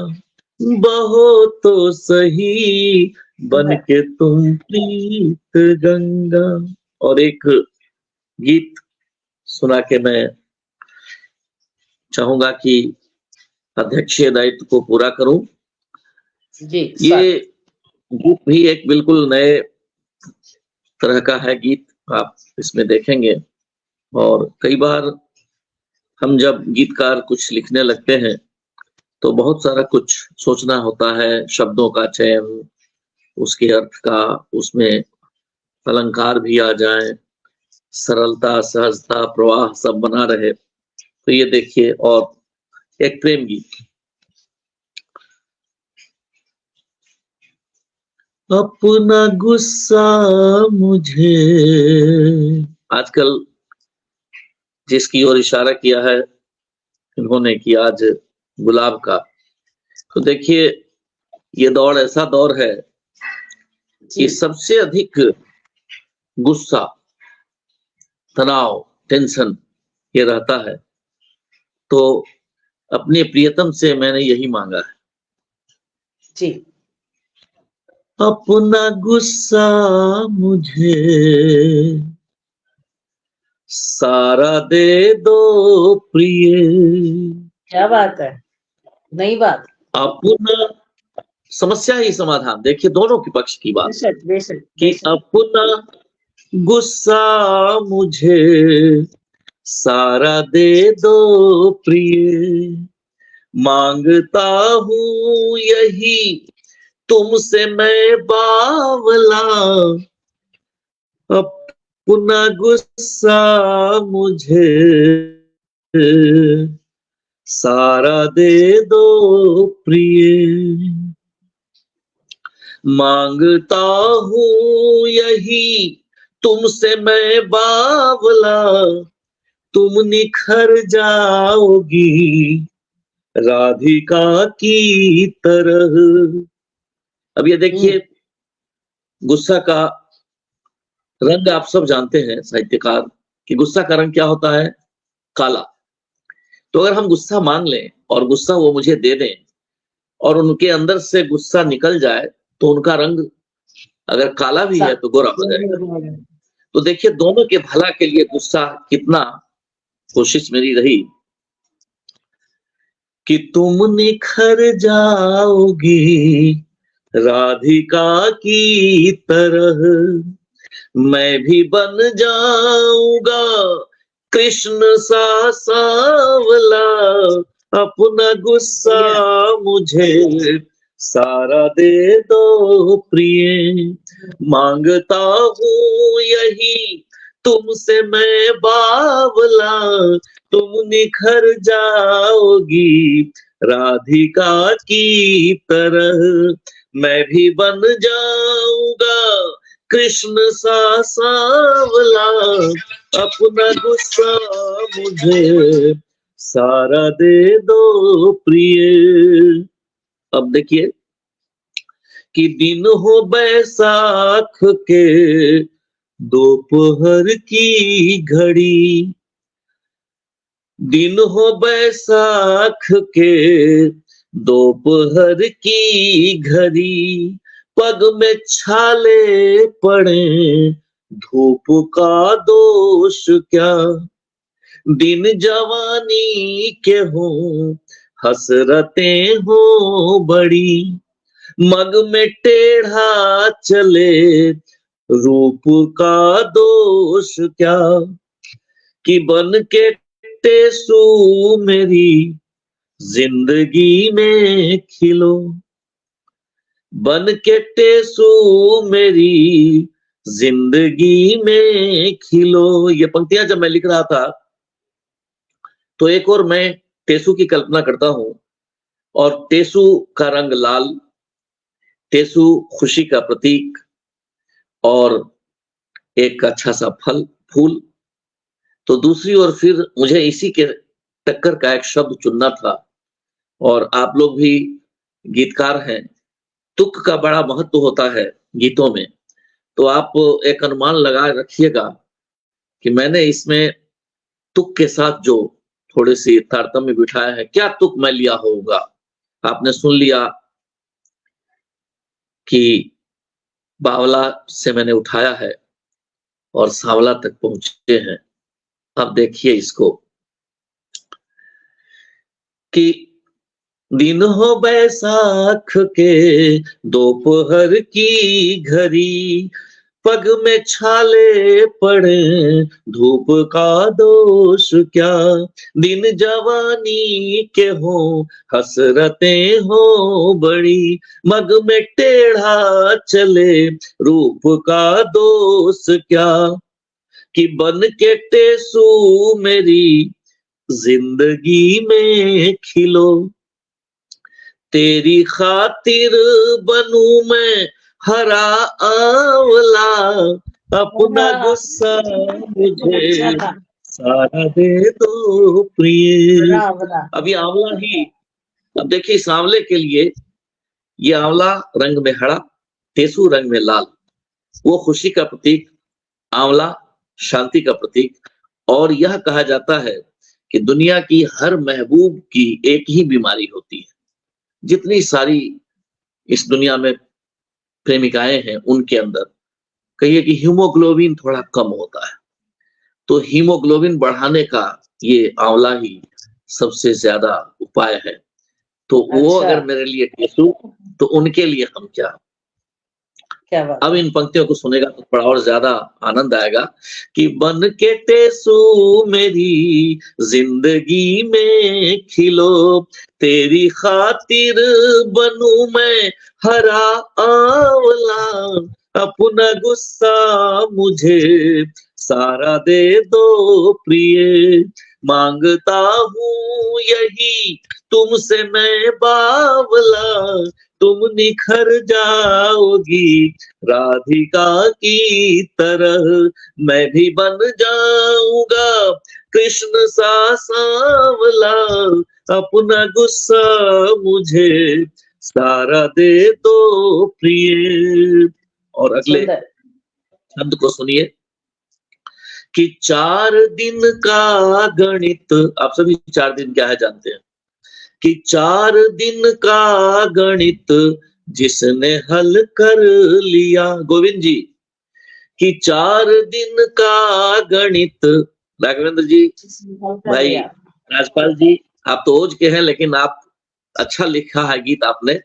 बहो तो सही, बन के तुम प्रीत गंगा। और एक गीत सुना के मैं चाहूंगा कि अध्यक्षीय दायित्व को पूरा करूं। जी, ये गीत भी एक बिल्कुल नए तरह का है गीत, आप इसमें देखेंगे। और कई बार हम जब गीतकार कुछ लिखने लगते हैं तो बहुत सारा कुछ सोचना होता है, शब्दों का चयन, उसके अर्थ का, उसमें अलंकार भी आ जाए, सरलता, सहजता, प्रवाह सब बना रहे। तो ये देखिए, और एक प्रेम गीत। अपना गुस्सा मुझे, आजकल जिसकी ओर इशारा किया है इन्होंने कि आज गुलाब का, तो देखिए ये दौर ऐसा दौर है कि सबसे अधिक गुस्सा, तनाव, टेंशन ये रहता है। तो अपने प्रियतम से मैंने यही मांगा है जी, अपना गुस्सा मुझे सारा दे दो प्रिय। क्या बात है, नई बात। अपना समस्या ही समाधान, देखिए दोनों के पक्ष की बात बेशक, बेशक, कि अपना गुस्सा मुझे सारा दे दो प्रिय, मांगता हूँ यही तुमसे मैं बावला, अपना गुस्सा मुझे सारा दे दो प्रिय, मांगता हूँ यही तुमसे मैं बावला, तुम निखर जाओगी राधिका की तरह। अब ये देखिए, गुस्सा का रंग आप सब जानते हैं साहित्यकार कि गुस्सा का रंग क्या होता है, काला। तो अगर हम गुस्सा मांग लें और गुस्सा वो मुझे दे दें और उनके अंदर से गुस्सा निकल जाए तो उनका रंग अगर काला भी है तो गोरा हो जाएगा। तो देखिए दोनों के भला के लिए गुस्सा कितना कोशिश मेरी रही कि तुम निखर जाओगी राधिका की तरह, मैं भी बन जाऊंगा कृष्ण सा सांवला, अपना गुस्सा मुझे सारा दे दो प्रिय, मांगता हूँ यही तुमसे मैं बावला, तुम निखर जाओगी राधिका की तरह, मैं भी बन जाऊंगा कृष्ण सा सांवला, अपना गुस्सा मुझे सारा दे दो प्रिय। अब देखिए कि दिन हो बैसाख के दोपहर की घड़ी, दिन हो बैसाख के दोपहर की घड़ी, पग में छाले पड़े धूप का दोष क्या, दिन जवानी के हों हसरतें हो बड़ी, मग में टेढ़ा चले रूप का दोष क्या, कि बन के टेसू मेरी जिंदगी में खिलो, बन के टेसू मेरी जिंदगी में खिलो। ये पंक्तियां जब मैं लिख रहा था तो एक और मैं टेसू की कल्पना करता हूं, और टेसू का रंग लाल, टेसू खुशी का प्रतीक और एक अच्छा सा फल फूल, तो दूसरी ओर फिर मुझे इसी के टक्कर का एक शब्द चुनना था, और आप लोग भी गीतकार हैं, तुक का बड़ा महत्व होता है गीतों में, तो आप एक अनुमान लगा रखिएगा कि मैंने इसमें तुक के साथ जो थोड़े से तारतम्य बिठाया है, क्या तुक मैं लिया होगा। आपने सुन लिया कि बावला से मैंने उठाया है और सांवला तक पहुंचे हैं। अब देखिए इसको कि दिन हो बैसाख के दोपहर की घड़ी, पग में छाले पड़े धूप का दोष क्या, दिन जवानी के हो हसरतें हो बड़ी, मग में टेढ़ा चले रूप का दोष क्या, कि बन के टेसू मेरी जिंदगी में खिलो, तेरी खातिर बनूं मैं हरा आंवला, अपना गुस्सा मुझे सारा दे दो प्रिय। अब ये आंवला ही, अब देखिए इस आंवले के लिए, ये आंवला रंग में हरा, टेसू रंग में लाल, वो खुशी का प्रतीक, आंवला शांति का प्रतीक। और यह कहा जाता है कि दुनिया की हर महबूब की एक ही बीमारी होती है। जितनी सारी इस दुनिया में प्रेमिकाएं हैं, उनके अंदर कहिए कि हीमोग्लोबिन थोड़ा कम होता है, तो हीमोग्लोबिन बढ़ाने का ये आंवला ही सबसे ज्यादा उपाय है। तो वो अगर मेरे लिए टेसू, तो उनके लिए हम क्या। अब इन पंक्तियों को सुनेगा तो थोड़ा और ज्यादा आनंद आएगा कि बन के टेसू मेरी जिंदगी में खिलो, तेरी खातिर बनूं मैं हरा आंवला, अपना गुस्सा मुझे सारा दे दो प्रिय, मांगता हूँ यही तुमसे मैं बावला, तुम निखर जाओगी राधिका की तरह, मैं भी बन जाऊंगा कृष्ण सा सांवला, अपना गुस्सा मुझे सारा दे दो प्रिय। और अगले शब्द को सुनिए कि 4 दिन का गणित, आप सभी 4 दिन क्या है जानते हैं, कि 4 दिन का गणित जिसने हल कर लिया, गोविंद जी, कि 4 दिन का गणित, राघवेंद्र जी, भाई राजपाल जी, आप तो ओज के हैं लेकिन आप अच्छा लिखा है गीत आपने,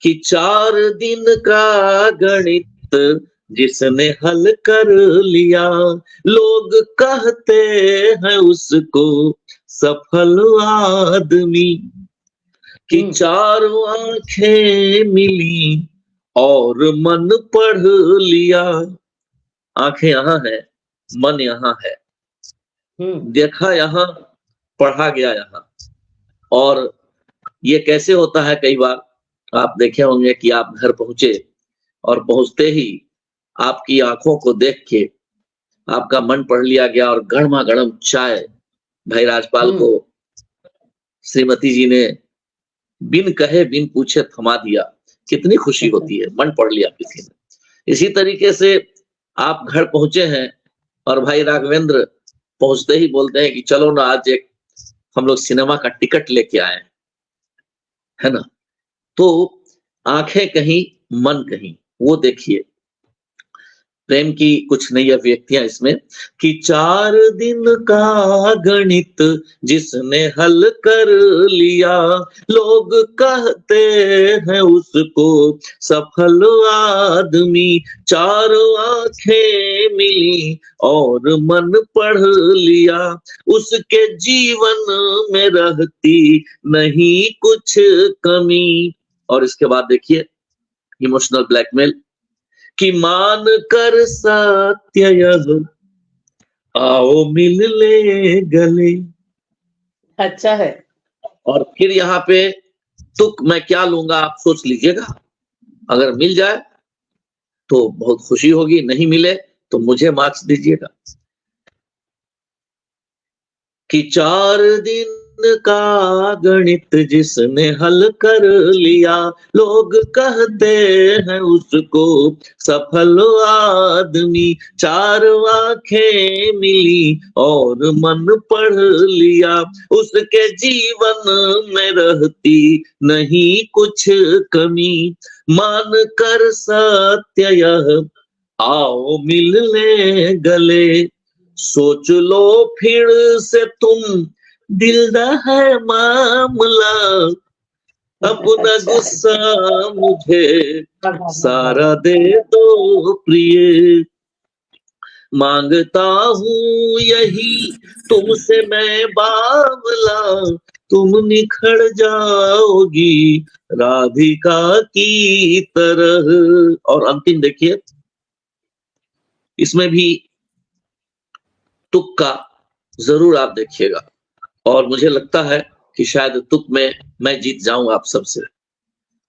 कि 4 दिन का गणित जिसने हल कर लिया, लोग कहते हैं उसको सफल आदमी, कि 4 आंखें मिली और मन पढ़ लिया, आंखें यहाँ है, मन यहाँ है, देखा यहाँ, पढ़ा गया यहाँ। और ये कैसे होता है, कई बार आप देखे होंगे कि आप घर पहुंचे और पहुंचते ही आपकी आंखों को देख के आपका मन पढ़ लिया गया, और गर्मा गर्म चाय भाई राजपाल को श्रीमती जी ने बिन कहे बिन पूछे थमा दिया, कितनी खुशी होती है, मन पढ़ लिया किसी ने। इसी तरीके से आप घर पहुंचे हैं और भाई राघवेंद्र पहुंचते ही बोलते हैं कि चलो ना आज एक हम लोग सिनेमा का टिकट लेके आए हैं, है ना। तो आंखें कहीं मन कहीं, वो देखिए प्रेम की कुछ नई अभिव्यक्तियां इसमें, कि 4 दिन का गणित जिसने हल कर लिया, लोग कहते हैं उसको सफल आदमी, 4 आंखें मिली और मन पढ़ लिया, उसके जीवन में रहती नहीं कुछ कमी। और इसके बाद देखिए इमोशनल ब्लैकमेल, कि मान कर सत्य यह आओ मिल ले गले। अच्छा है। और फिर यहाँ पे तुक मैं क्या लूंगा आप सोच लीजिएगा, अगर मिल जाए तो बहुत खुशी होगी, नहीं मिले तो मुझे मार्क्स दीजिएगा। कि 4 दिन का गणित जिसने हल कर लिया, लोग कहते हैं उसको सफल आदमी। 4 आंखें मिली और मन पढ़ लिया, उसके जीवन में रहती नहीं कुछ कमी। मान कर सत्य यह आओ मिलने गले, सोच लो फिर से तुम दिल दा है मामला। अपना गुस्सा मुझे सारा दे दो प्रिय, मांगता हूँ यही तुमसे मैं बावला, तुम निखर जाओगी राधिका की तरह। और अंतिम देखिए, इसमें भी तुक का जरूर आप देखिएगा, और मुझे लगता है कि शायद तुक में मैं जीत जाऊं आप सबसे,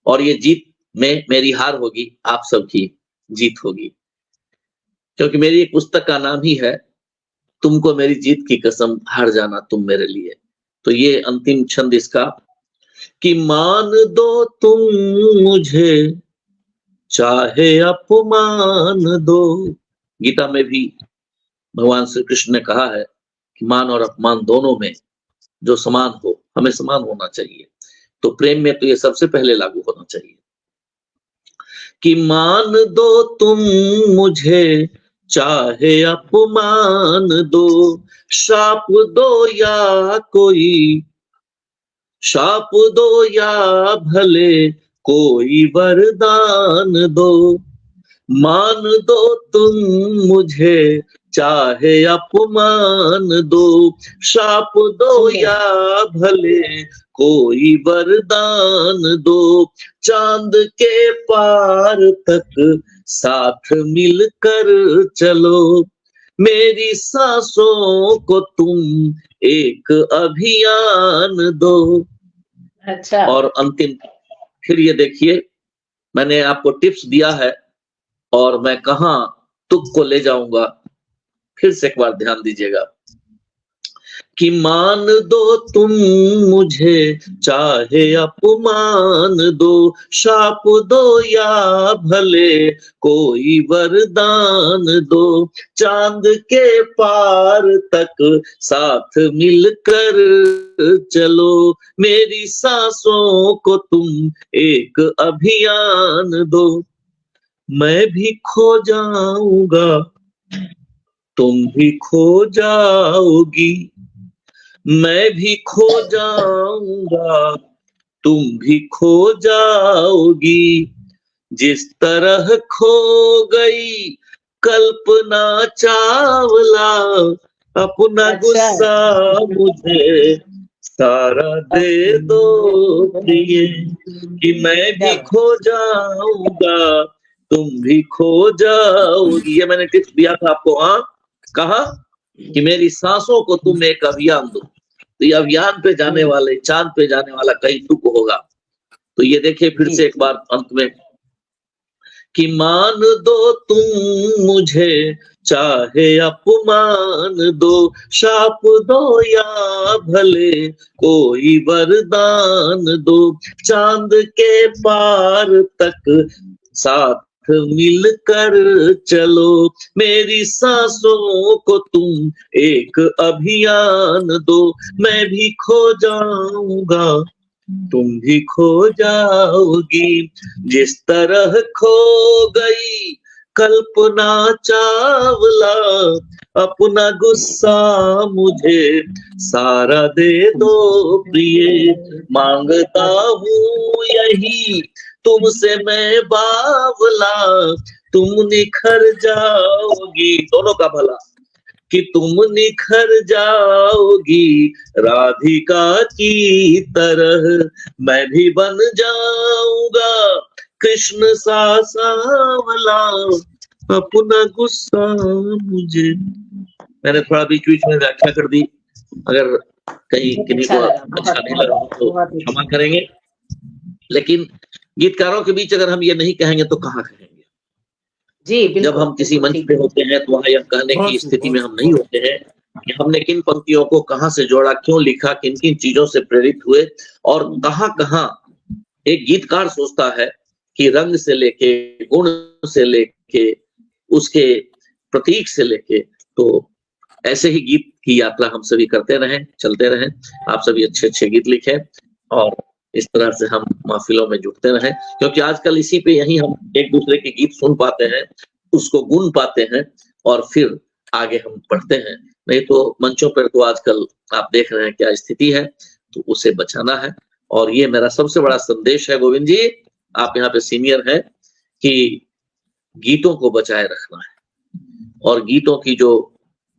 और ये जीत में मेरी हार होगी, आप सबकी जीत होगी, क्योंकि मेरी एक पुस्तक का नाम ही है तुमको मेरी जीत की कसम, हार जाना तुम मेरे लिए। तो ये अंतिम छंद इसका, कि मान दो तुम मुझे चाहे अपमान दो। गीता में भी भगवान श्री कृष्ण ने कहा है कि मान और अपमान दोनों में जो समान हो, हमें समान होना चाहिए। तो प्रेम में तो ये सबसे पहले लागू होना चाहिए कि मान दो तुम मुझे चाहे अपमान दो, शाप दो या कोई, शाप दो या भले कोई वरदान दो। मान दो तुम मुझे चाहे अपमान दो, शाप दो या भले कोई वरदान दो। चांद के पार तक साथ मिलकर चलो, मेरी सांसों को तुम एक अभियान दो। अच्छा। और अंतिम फिर ये देखिए, मैंने आपको टिप्स दिया है और मैं कहां तुक को ले जाऊंगा, फिर से एक बार ध्यान दीजिएगा कि मान दो तुम मुझे चाहे अपमान दो, शाप दो या भले कोई वरदान दो। चांद के पार तक साथ मिलकर चलो, मेरी सांसों को तुम एक अभियान दो। मैं भी खो जाऊंगा तुम भी खो जाओगी, मैं भी खो जाऊंगा तुम भी खो जाओगी। जिस तरह खो गई कल्पना चावला, अपना गुस्सा मुझे सारा दे दो प्रिय, कि मैं भी खो जाऊंगा तुम भी खो जाओगी। ये मैंने टिप्स दिया था आपको। हाँ, कहा कि मेरी सांसों को तुम एक अभियान दो। तो ये अभियान पे जाने वाले, चांद पे जाने वाला कहीं तुक होगा। तो ये देखिए फिर से एक बार अंत में, कि मान दो तुम मुझे चाहे अपमान दो, शाप दो या भले कोई वरदान दो। चांद के पार तक साथ मिलकर चलो, मेरी सांसों को तुम एक अभियान दो। मैं भी खो जाऊंगा तुम भी खो जाओगी, जिस तरह खो गई कल्पना चावला, अपना गुस्सा मुझे सारा दे दो प्रिय। मांगता हूँ यही तुमसे मैं बावला, तुम निखर जाओगी, दोनों का भला, कि तुम निखर जाओगी राधिका की तरह। मैं भी बन जाऊंगा कृष्ण सा सांवला, अपना गुस्सा मुझे। मैंने थोड़ा बीच बीच में व्याख्या कर दी, अगर कहीं किन्हीं को अच्छा नहीं लगा तो क्षमा करेंगे। लेकिन गीतकारों के बीच अगर हम ये नहीं कहेंगे तो कहाँ कहेंगे जी। जब हम किसी मंच पे होते हैं तो वहां यह कहने की स्थिति में हम नहीं होते हैं कि हमने किन पंक्तियों को कहां से जोड़ा, क्यों लिखा, किन किन चीजों से प्रेरित हुए, और कहां कहां एक गीतकार सोचता है कि रंग से लेके, गुण से लेके, उसके प्रतीक से लेके, तो ऐसे ही गीत की यात्रा हम सभी करते रहें, चलते रहें। आप सभी अच्छे अच्छे गीत लिखें और इस तरह से हम महफिलों में जुटते रहें, क्योंकि आजकल इसी पे यही हम एक दूसरे के गीत सुन पाते हैं, उसको गुन पाते हैं और फिर आगे हम बढ़ते हैं। नहीं तो मंचों पर तो आजकल आप देख रहे हैं क्या स्थिति है, तो उसे बचाना है। और ये मेरा सबसे बड़ा संदेश है गोविंद जी, आप यहाँ पे सीनियर हैं, कि गीतों को बचाए रखना है और गीतों की जो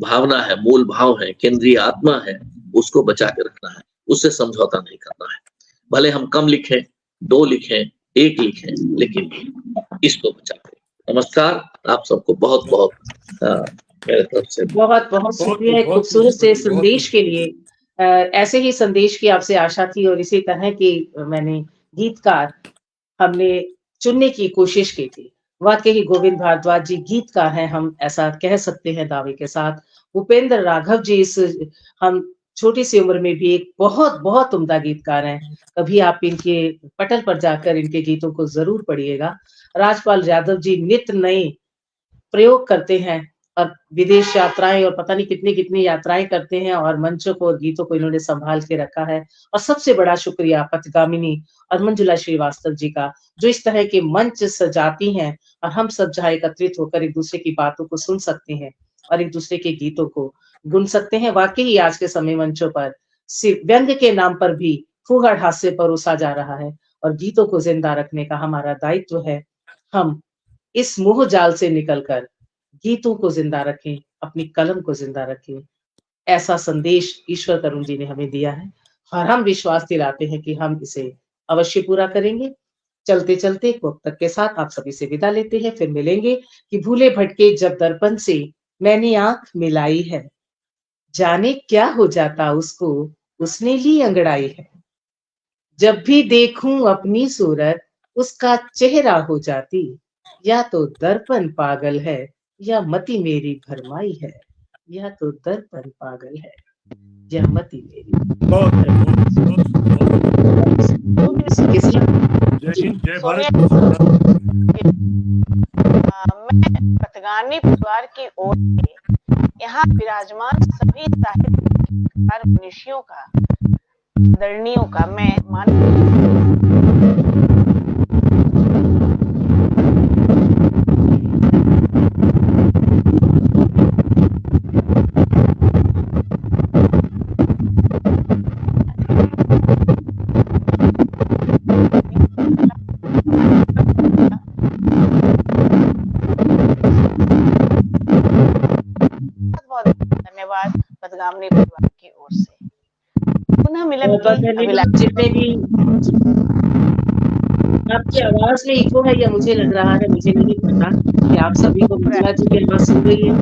भावना है, मूल भाव है, केंद्रीय आत्मा है, उसको बचा के रखना है, उससे समझौता नहीं करना है। भले हम कम लिखें, 2 लिखें, 1 लिखें, लेकिन इसको बचा के। नमस्कार, आप सबको बहुत बहुत मेरे तरफ से बहुत बहुत शुक्रिया खूबसूरत से संदेश के लिए। ऐसे ही संदेश की आपसे आशा थी और इसी तरह की मैंने गीतकार हमने चुनने की कोशिश की थी। वाकई ही गोविंद भारद्वाज जी गीतकार हैं, हम ऐसा कह सकते हैं दावे के साथ। भूपेंद्र राघव जी इस हम छोटी सी उम्र में भी एक बहुत बहुत उम्दा गीतकार हैं। कभी आप इनके पटल पर जाकर इनके गीतों को जरूर पढ़िएगा। राजपाल यादव जी नित्य नए प्रयोग करते हैं और विदेश यात्राएं और पता नहीं कितनी कितनी यात्राएं करते हैं और मंचों को और गीतों को इन्होंने संभाल के रखा है। और सबसे बड़ा शुक्रिया पथगामिनी और मंजुला श्रीवास्तव जी का, जो इस तरह के मंच सजाती हैं और हम सब जहाँ एकत्रित होकर एक दूसरे की बातों को सुन सकते हैं और एक दूसरे के गीतों को गुन सकते हैं। वाकई ही आज के समय मंचों पर सिर्फ व्यंग के नाम पर भी फूहड़ हास्य परोसा जा रहा है और गीतों को जिंदा रखने का हमारा दायित्व है। हम इस मोह जाल से निकलकर गीतों को जिंदा रखें, अपनी कलम को जिंदा रखें। ऐसा संदेश ईश्वर तरुण जी ने हमें दिया है और हम विश्वास दिलाते हैं कि हम इसे अवश्य पूरा करेंगे। चलते चलते एक वक्त के साथ आप सभी से विदा लेते हैं, फिर मिलेंगे कि भूले भटके जब दर्पण से मैंने आंख मिलाई है, जाने क्या हो जाता उसको, उसने ली अंगड़ाई है। जब भी देखूं अपनी सूरत उसका चेहरा हो जाती, या तो दर्पण पागल है या मति मेरी भरमाई है, या तो दर्पण पागल है या मति मेरी। जय भारत। मैं पथगामी परिवार की ओर से यहाँ विराजमान सभी साहित्यकार मनुष्यों का, आदरणीयों का मैं धन्यवाद पथगामी परिवार की ओर से। पुनः मिलन की जितने भी आपकी आवाज में इको है या मुझे लग रहा है, मुझे नहीं पता कि आप सभी को मंजुला जी की आवाज सुन रही है।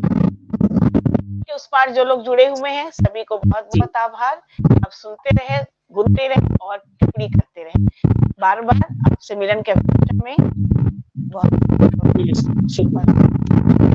उस पार जो लोग जुड़े हुए हैं सभी को बहुत बहुत आभार। आप सुनते रहे, गुनते रहे और टिप्पणी करते रहे। बार बार आपसे मिलन के अवसर में बहुत शुक्रिया।